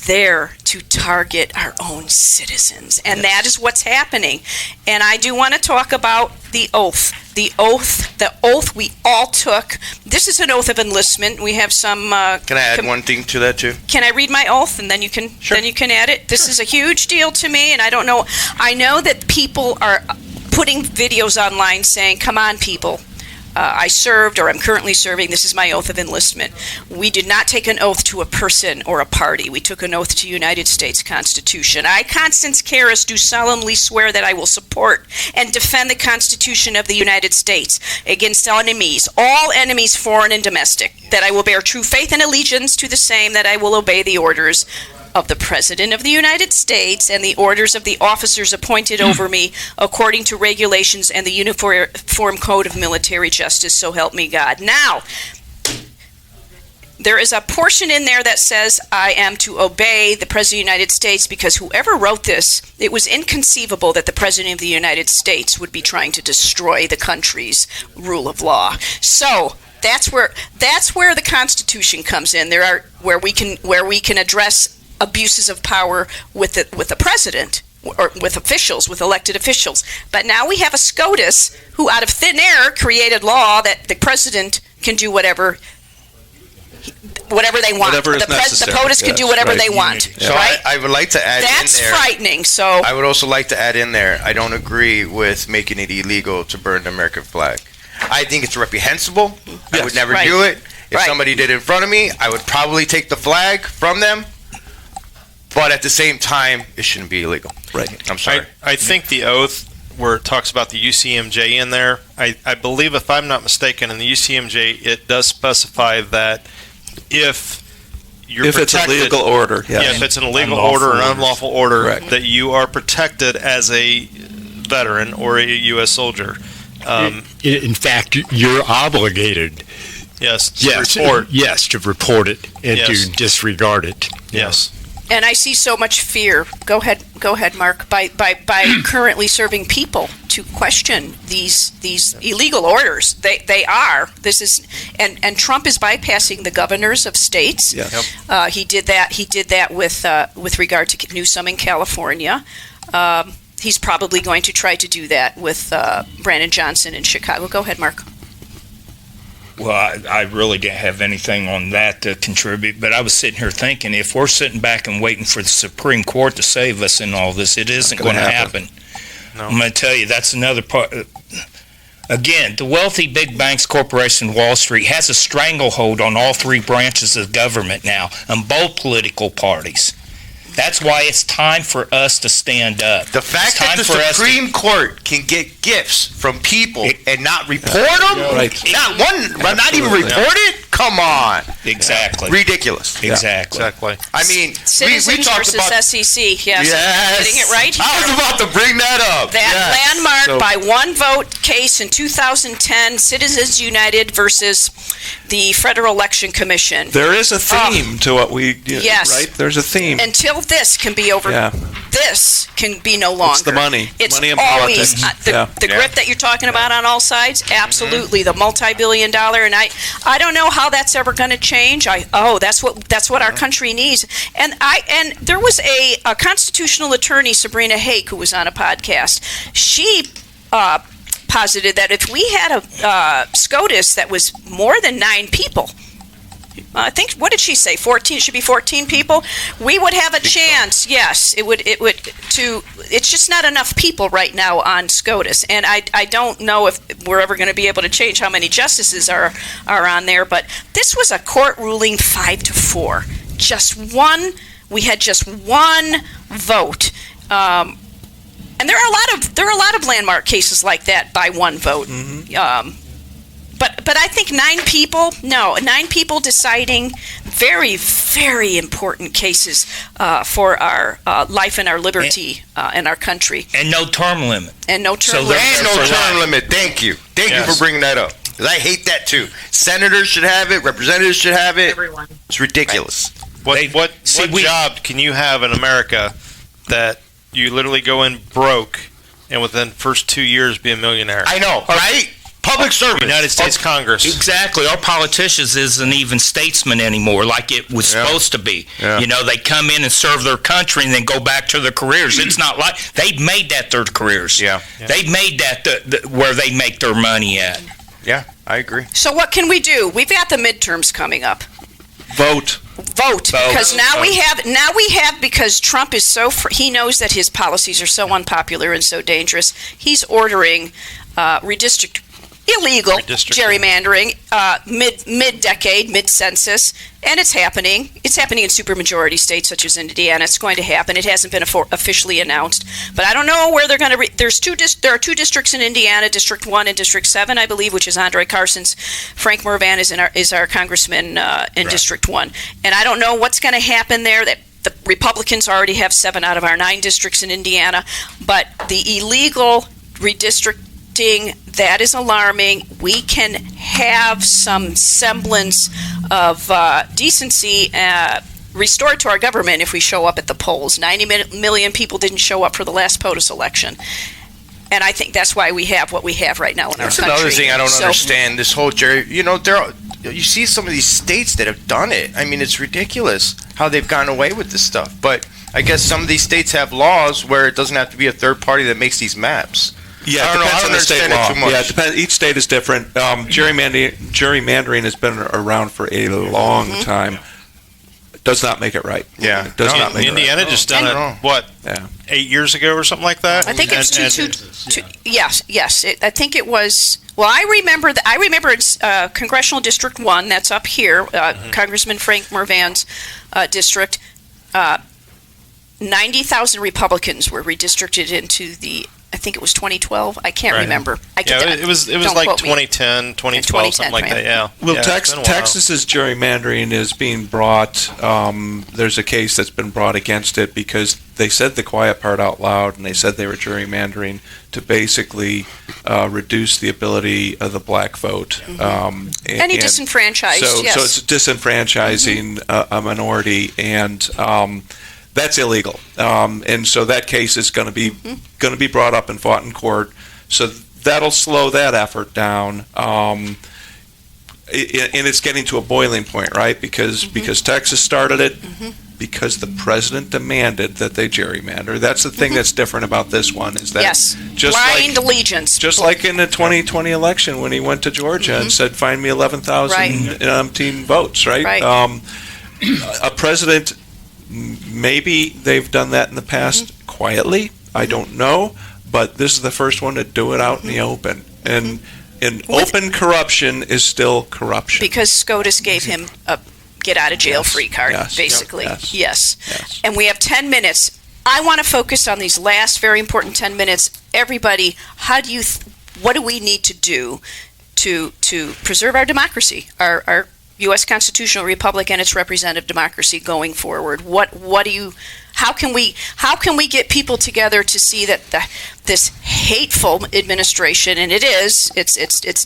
there to target our own citizens. And that is what's happening. And I do want to talk about the oath. The oath we all took. This is an oath of enlistment. We have some... Can I add one thing to that, too? Can I read my oath, and then you can add it? This is a huge deal to me, and I don't know... I know that people are putting videos online saying, come on, people. I served, or I'm currently serving. This is my oath of enlistment. We did not take an oath to a person or a party. We took an oath to the United States Constitution. I, Constance Karras, do solemnly swear that I will support and defend the Constitution of the United States against all enemies, foreign and domestic, that I will bear true faith and allegiance to the same, that I will obey the orders of the President of the United States and the orders of the officers appointed over me according to regulations and the Uniform Code of Military Justice, so help me God. Now, there is a portion in there that says I am to obey the President of the United States, because whoever wrote this, it was inconceivable that the President of the United States would be trying to destroy the country's rule of law. So that's where the Constitution comes in. Where we can address abuses of power with the president or with officials, with elected officials. But now we have a SCOTUS who out of thin air created law that the president can do whatever whatever they want. Whatever is The necessary. POTUS can do whatever they want, So right? I would like to add That's in there. frightening. So I would also like to add in there, I don't agree with making it illegal to burn the American flag. I think it's reprehensible. I would never Right. do it. If Right. somebody did it in front of me, I would probably take the flag from them. But at the same time, it shouldn't be illegal. Right. I'm sorry. I think the oath where it talks about the UCMJ in there, I believe, if I'm not mistaken, in the UCMJ, it does specify that if you're If it's a protected, legal order, yeah, yes. if it's an illegal Unlawful order or an orders. unlawful order, Correct. that you are protected as a veteran or a U.S. soldier. In fact, you're obligated, Yes, to report it and Yes. to disregard it. Yes. and I see so much fear. Go ahead, Mark. By currently serving people to question these illegal orders. They are. This is and Trump is bypassing the governors of states. Yes. He did that with regard to Newsom in California. He's probably going to try to do that with Brandon Johnson in Chicago. Go ahead, Mark. Well, I really didn't have anything on that to contribute, but I was sitting here thinking, if we're sitting back and waiting for the Supreme Court to save us in all this, it isn't going to happen. No. I'm going to tell you, that's another part. Again, the wealthy big banks, corporation, Wall Street has a stranglehold on all three branches of government now, and both political parties. That's why it's time for us to stand up. The fact It's that time the for us to- Supreme Court can get gifts from people and not report them, Right. not even report it. Come on, Exactly. ridiculous. Exactly. Exactly. I mean, Citizens we talked versus about. SEC. Yes. Getting it right here. I was about to bring that up. That Yes. landmark So- by one vote case in 2010, Citizens United versus the Federal Election Commission. There is a theme to what we do, Yes. right? There's a theme. Until this can be over, Yeah. this can be no longer. It's the money. It's Money and always politics. the Yeah. grip that you're talking about on all sides. Absolutely, the multi-billion-dollar, and I don't know how that's ever going to change. That's what our country needs. And there was a constitutional attorney, Sabrina Hake, who was on a podcast. She posited that if we had a SCOTUS that was more than 9 people. I think, what did she say? 14? It should be 14 people. We would have a chance. Yes, it would. It's just not enough people right now on SCOTUS, and I don't know if we're ever going to be able to change how many justices are on there. But this was a court ruling 5-4. We had just one vote. And there are a lot of landmark cases like that by one vote. But I think 9 people deciding very, very important cases for our life and our liberty and our country. And no term limit. And no term So limit. And no term limit. Thank you. Thank you for bringing that up. 'Cause I hate that too. Senators should have it. Representatives should have it. Everyone. It's ridiculous. What job can you have in America that you literally go in broke and within the first 2 years be a millionaire? I know, right? Public service. United States Congress. Exactly. Our politicians isn't even statesmen anymore like it was supposed to be. Yeah. You know, they come in and serve their country and then go back to their careers. It's not like they've made that their careers. Yeah. They've made that where they make their money at. Yeah, I agree. So what can we do? We've got the midterms coming up. Vote. Vote, because now we have because Trump is he knows that his policies are so unpopular and so dangerous. He's ordering illegal gerrymandering mid-decade, mid-census, and it's happening. It's happening in supermajority states such as Indiana. It's going to happen. It hasn't been officially announced, but I don't know where they're going to. There are 2 districts in Indiana, District 1 and District 7, I believe, which is Andre Carson's. Frank Mervan is our congressman in District 1, and I don't know what's going to happen there. That the Republicans already have 7 out of our 9 districts in Indiana, but the illegal redistricting, that is alarming. We can have some semblance of decency restored to our government if we show up at the polls. 90 million people didn't show up for the last POTUS election. And I think that's why we have what we have right now in our country. That's another thing I don't understand. This whole you see some of these states that have done it. I mean, it's ridiculous how they've gotten away with this stuff. But I guess some of these states have laws where it doesn't have to be a third party that makes these maps. Yeah, I it don't know. depends I on don't the state understand it law. too much. Yeah, it depends. Each state is different. Gerrymandering has been around for a long time. It does not make it right. Yeah. It does No, not make Indiana it right. just done No. it, what, Yeah. 8 years ago or something like that? I think it's And- yes. I think it was. Well, I remember it's Congressional District 1. That's up here, Congressman Frank Mervan's district. 90,000 Republicans were redistricted into the. I think it was 2012. I can't Right. remember. It was don't like quote me. 2010, 2012, something like that, yeah. Well, Yeah, it's been a while. Texas's gerrymandering is being brought. There's a case that's been brought against it because they said the quiet part out loud, and they said they were gerrymandering to basically reduce the ability of the black vote. Any disenfranchised, yes. So it's disenfranchising a minority, and that's illegal. And so that case is going to be brought up and fought in court. So that'll slow that effort down. And it's getting to a boiling point, right? Because Texas started it, because the president demanded that they gerrymander. That's the thing that's different about this one, is that Yes, just blind like, allegiance. just like in the 2020 election when he went to Georgia and said, "Find me 11,000 votes," right? Right. A president, maybe they've done that in the past quietly. I don't know, but this is the first one to do it out in the open. And open corruption is still corruption. Because SCOTUS gave him a get-out-of-jail-free card, Yes. basically. Yes. Yes. Yes. And we have 10 minutes. I want to focus on these last very important 10 minutes. Everybody, what do we need to do to preserve our democracy, our U.S. constitutional republic and its representative democracy going forward? How can we get people together to see that this hateful administration, and it's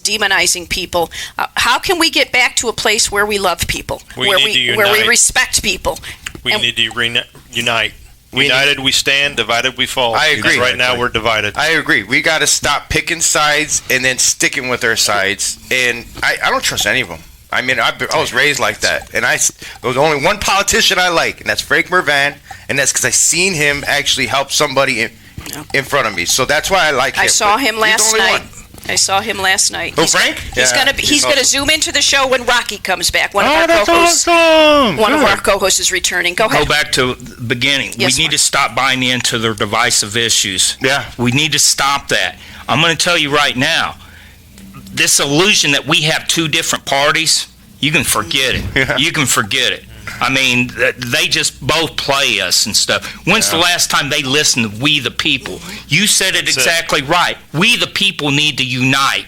demonizing people, how can we get back to a place where we love people, where we respect people? We need to unite. United we stand, divided we fall. I agree. Because right now we're divided. I agree. We got to stop picking sides and then sticking with our sides. And I don't trust any of them. I mean, I was raised like that. And there was only one politician I like, and that's Frank Mervan. And that's because I seen him actually help somebody in front of me. So that's why I like him. I saw him He's the last only night. one. I saw him last night. Oh, Frank? He's gonna zoom into the show when Rocky comes back. One of our that's co-hosts. awesome. One of our co-hosts is returning. Go Go ahead. back to the beginning. Yes, We need Mark. to stop buying into their divisive issues. Yeah. We need to stop that. I'm going to tell you right now, this illusion that we have two different parties, you can forget it. Yeah. You can forget it. I mean, they just both play us and stuff. When's the last time they listened to We the People? You said it exactly right. We the people need to unite.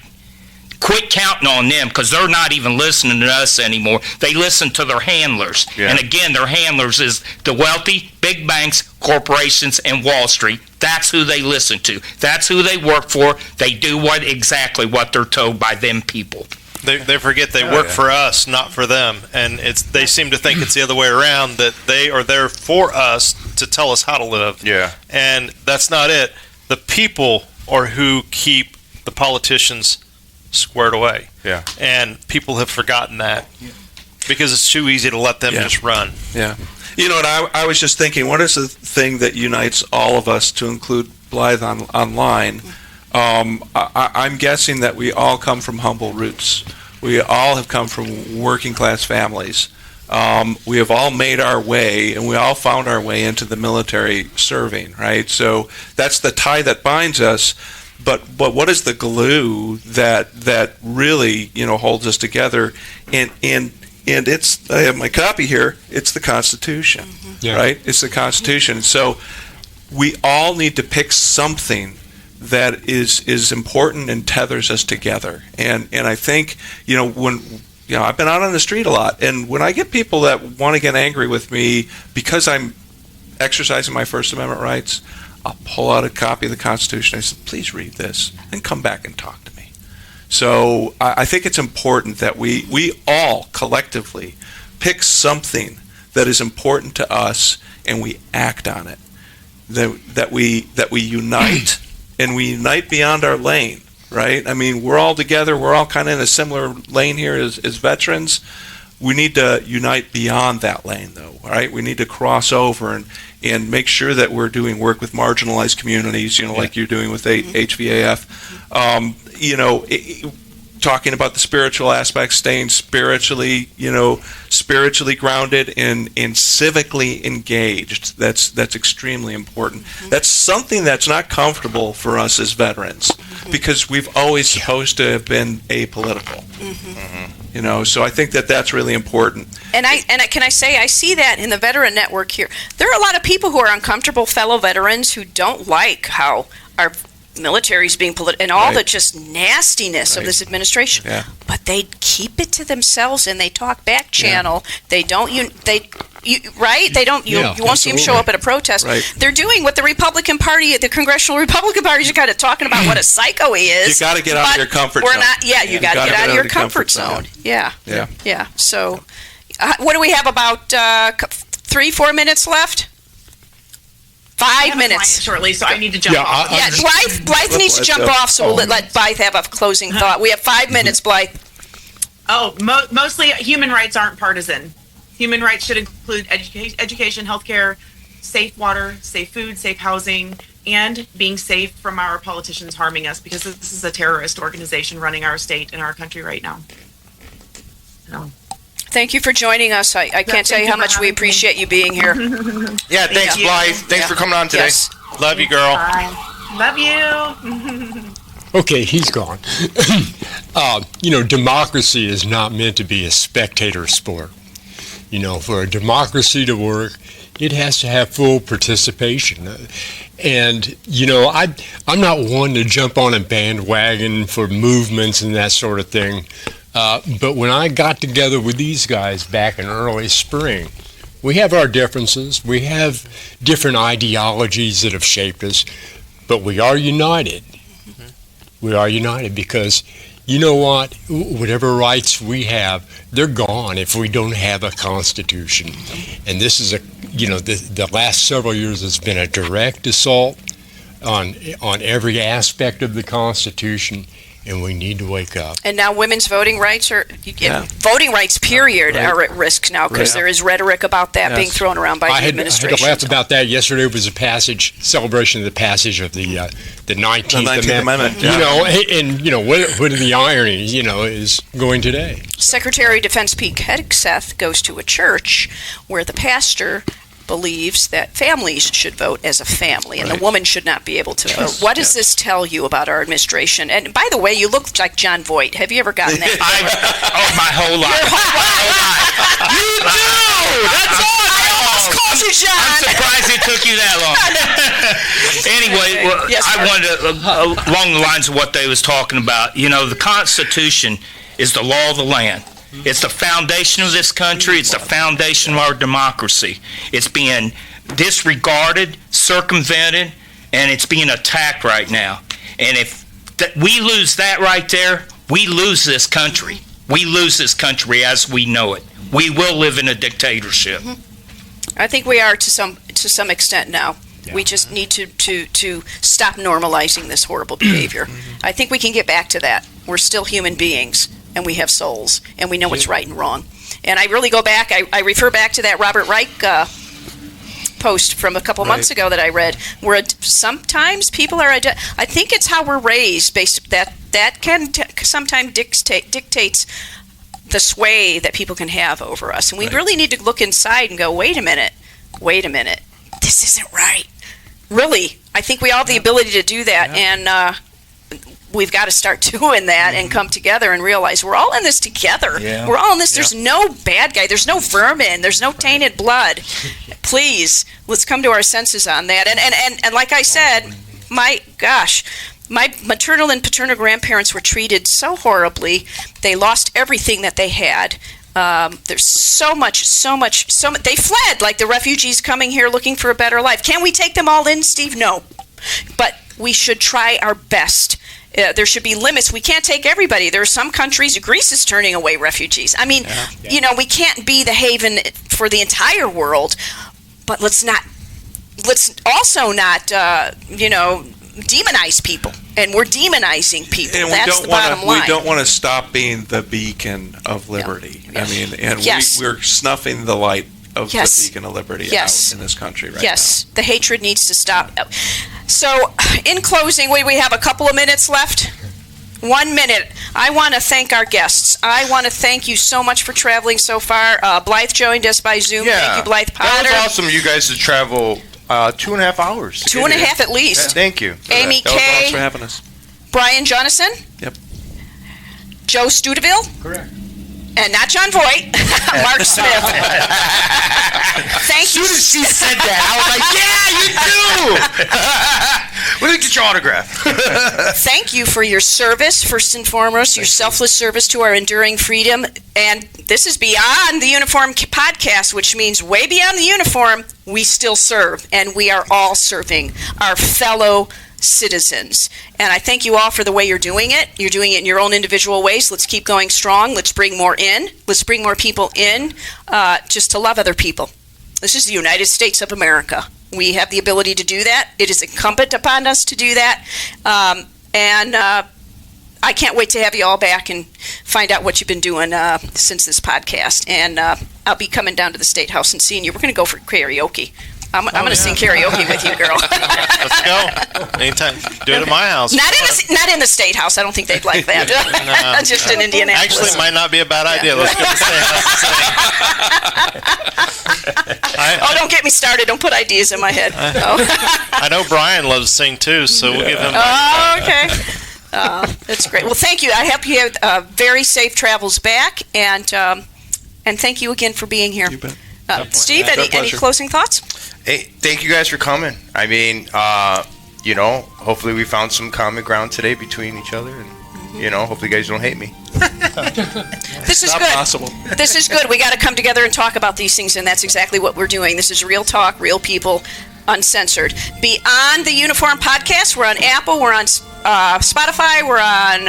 Quit counting on them, because they're not even listening to us anymore. They listen to their handlers. Yeah. And again, their handlers is the wealthy, big banks, corporations, and Wall Street. That's who they listen to. That's who they work for. They do exactly what they're told by them people. They forget they work for us, not for them. And they seem to think it's the other way around, that they are there for us to tell us how to live. Yeah. And that's not it. The people are who keep the politicians squared away. Yeah. And people have forgotten that because it's too easy to let them just run. Yeah. You know what, I was just thinking, what is the thing that unites all of us, to include Blythe online? I'm guessing that we all come from humble roots. We all have come from working class families. We have all made our way, and we all found our way into the military serving, right? So that's the tie that binds us. But what is the glue that really holds us together? And it's, I have my copy here. It's the Constitution, right? It's the Constitution. So we all need to pick something that is important and tethers us together. And I think when I've been out on the street a lot, and when I get people that want to get angry with me because I'm exercising my First Amendment rights, I'll pull out a copy of the Constitution. I said, please read this and come back and talk to me. So I think it's important that we all collectively pick something that is important to us and we act on it. That we unite, and we unite beyond our lane, right? I mean, we're all together. We're all kind of in a similar lane here as veterans. we need to unite beyond that lane, though. All right, we need to cross over and make sure that we're doing work with marginalized communities. Like you're doing with HVAF. Talking about the spiritual aspects, staying spiritually grounded and civically engaged. That's extremely important. That's something that's not comfortable for us as veterans because we've always supposed to have been apolitical. So I think that's really important. And can I say I see that in the veteran network here. There are a lot of people who are uncomfortable, fellow veterans, who don't like how our military is being political and all the just nastiness of this administration. But they keep it to themselves and they talk back channel. They don't you won't see them show up at a protest. They're doing what the Republican Party, the Congressional Republican Party, are kind of talking about what a psycho he is. You got to get out of your comfort zone. You got to get out of your comfort zone. Yeah. So, what do we have? About 3-4 minutes left. 5 minutes shortly, so I need to jump off. Blythe needs to jump off, so we'll let Blythe have a closing thought. We have 5 minutes, Blythe. Mostly human rights aren't partisan. Human rights should include education, healthcare, safe water, safe food, safe housing, and being safe from our politicians harming us, because this is a terrorist organization running our state and our country right now. Thank you for joining us. I can't tell you how much we appreciate you being here. Thanks, Blythe. Thanks for coming on today. Yes. Love you, girl. Bye. Love you. Okay, he's gone. Democracy is not meant to be a spectator sport. For a democracy to work, it has to have full participation. And, I'm not one to jump on a bandwagon for movements and that sort of thing. But when I got together with these guys back in early spring, we have our differences. We have different ideologies that have shaped us, but we are united. We are united because, you know what? Whatever rights we have, they're gone if we don't have a constitution. And this is the last several years has been a direct assault on every aspect of the Constitution. And we need to wake up. And now women's voting rights voting rights, period, are at risk now because there is rhetoric about that being thrown around by the administration. I had to laugh about that. Yesterday was a celebration of the passage of the 19th Amendment. What are the ironies, is going today. Secretary of Defense Pete Hegseth goes to a church where the pastor believes that families should vote as a family and the woman should not be able to vote. What does this tell you about our administration? And by the way, you look like John Voight. Have you ever gotten that? My whole life. You do! That's awesome! I almost called you John! I'm surprised it took you that long. Anyway, I wanted to, along the lines of what they was talking about, the Constitution is the law of the land. It's the foundation of this country. It's the foundation of our democracy. It's being disregarded, circumvented, and it's being attacked right now. And if we lose that right there, we lose this country. We lose this country as we know it. We will live in a dictatorship. I think we are to some extent now. Yeah. We just need to stop normalizing this horrible behavior. I think we can get back to that. We're still human beings. And we have souls, and we know what's right and wrong. And I really go back, I refer back to that Robert Reich post from a couple months ago that I read, where sometimes people are, I think it's how we're raised, that can sometimes dictates the sway that people can have over us. And we really need to look inside and go, wait a minute, this isn't right. Really, I think we all have the ability to do that, and we've got to start doing that and come together and realize we're all in this together. Yeah. We're all in this. There's no bad guy. There's no vermin. There's no tainted blood. Please, let's come to our senses on that. And like I said, my gosh, my maternal and paternal grandparents were treated so horribly. They lost everything that they had. There's so much. They fled like the refugees coming here looking for a better life. Can we take them all in, Steve? No. But we should try our best. There should be limits. We can't take everybody. There are some countries, Greece is turning away refugees. I mean, we can't be the haven for the entire world, but let's also not, demonize people, and we're demonizing people. And That's the bottom line. We don't want to stop being the beacon of liberty. I mean, and we're snuffing the light of the beacon of liberty out in this country right now. The hatred needs to stop. So, in closing, we have a couple of minutes left. 1 minute. I want to thank our guests. I want to thank you so much for traveling so far. Blythe joined us by Zoom. Thank you, Blythe Potter. That was awesome. You guys to travel 2.5 hours. 2.5 at least. Thank you. Amy K. Thanks for having us. Brian Jonasen. Yep. Joe Stuteville. Correct. And not John Voight. Mark Smith. Thank you. As soon as she said that, I was like, yeah, you do. Let me get your autograph. Thank you for your service, first and foremost, your selfless service to our enduring freedom. And this is Beyond the Uniform podcast, which means way beyond the uniform, we still serve. And we are all serving our fellow citizens. And I thank you all for the way you're doing it. You're doing it in your own individual ways. Let's keep going strong. Let's bring more in. Let's bring more people in just to love other people. This is the United States of America. We have the ability to do that. It is incumbent upon us to do that. And I can't wait to have you all back and find out what you've been doing since this podcast. And I'll be coming down to the State House and seeing you. We're going to go for karaoke. I'm going to sing karaoke with you, girl. Let's go. Anytime. Do it at my house. Not in the State House. I don't think they'd like that. No. Just in Indianapolis. Actually, it might not be a bad idea. Let's go to the State House. Don't get me started. Don't put ideas in my head. I know Brian loves to sing too, so we'll give him. Okay. That's great. Well, thank you. I hope you have very safe travels back, and thank you again for being here. You bet. Steve, any closing thoughts? Hey, thank you guys for coming. I mean, hopefully we found some common ground today between each other, and hopefully you guys don't hate me. This is Not good. possible. This is good. We got to come together and talk about these things, and that's exactly what we're doing. This is real talk, real people, uncensored. Beyond the Uniform podcast, we're on Apple, we're on Spotify, we're on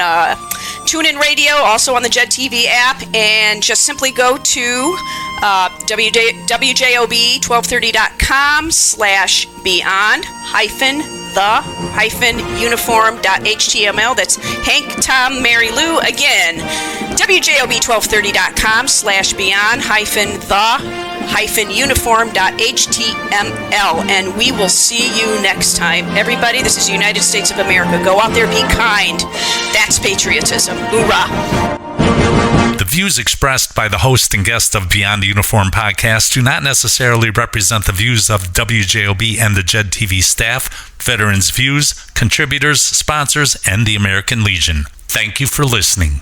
TuneIn Radio, also on the Jed TV app, and just simply go to wjob1230.com/beyond-the-uniform.html. That's Hank, Tom, Mary Lou. Again, wjob1230.com/beyond-the-uniform.html. And we will see you next time. Everybody, this is the United States of America. Go out there, be kind. That's patriotism. Hoorah. The views expressed by the host and guest of Beyond the Uniform podcast do not necessarily represent the views of WJOB and the Jed TV staff, Veterans Views, contributors, sponsors, and the American Legion. Thank you for listening.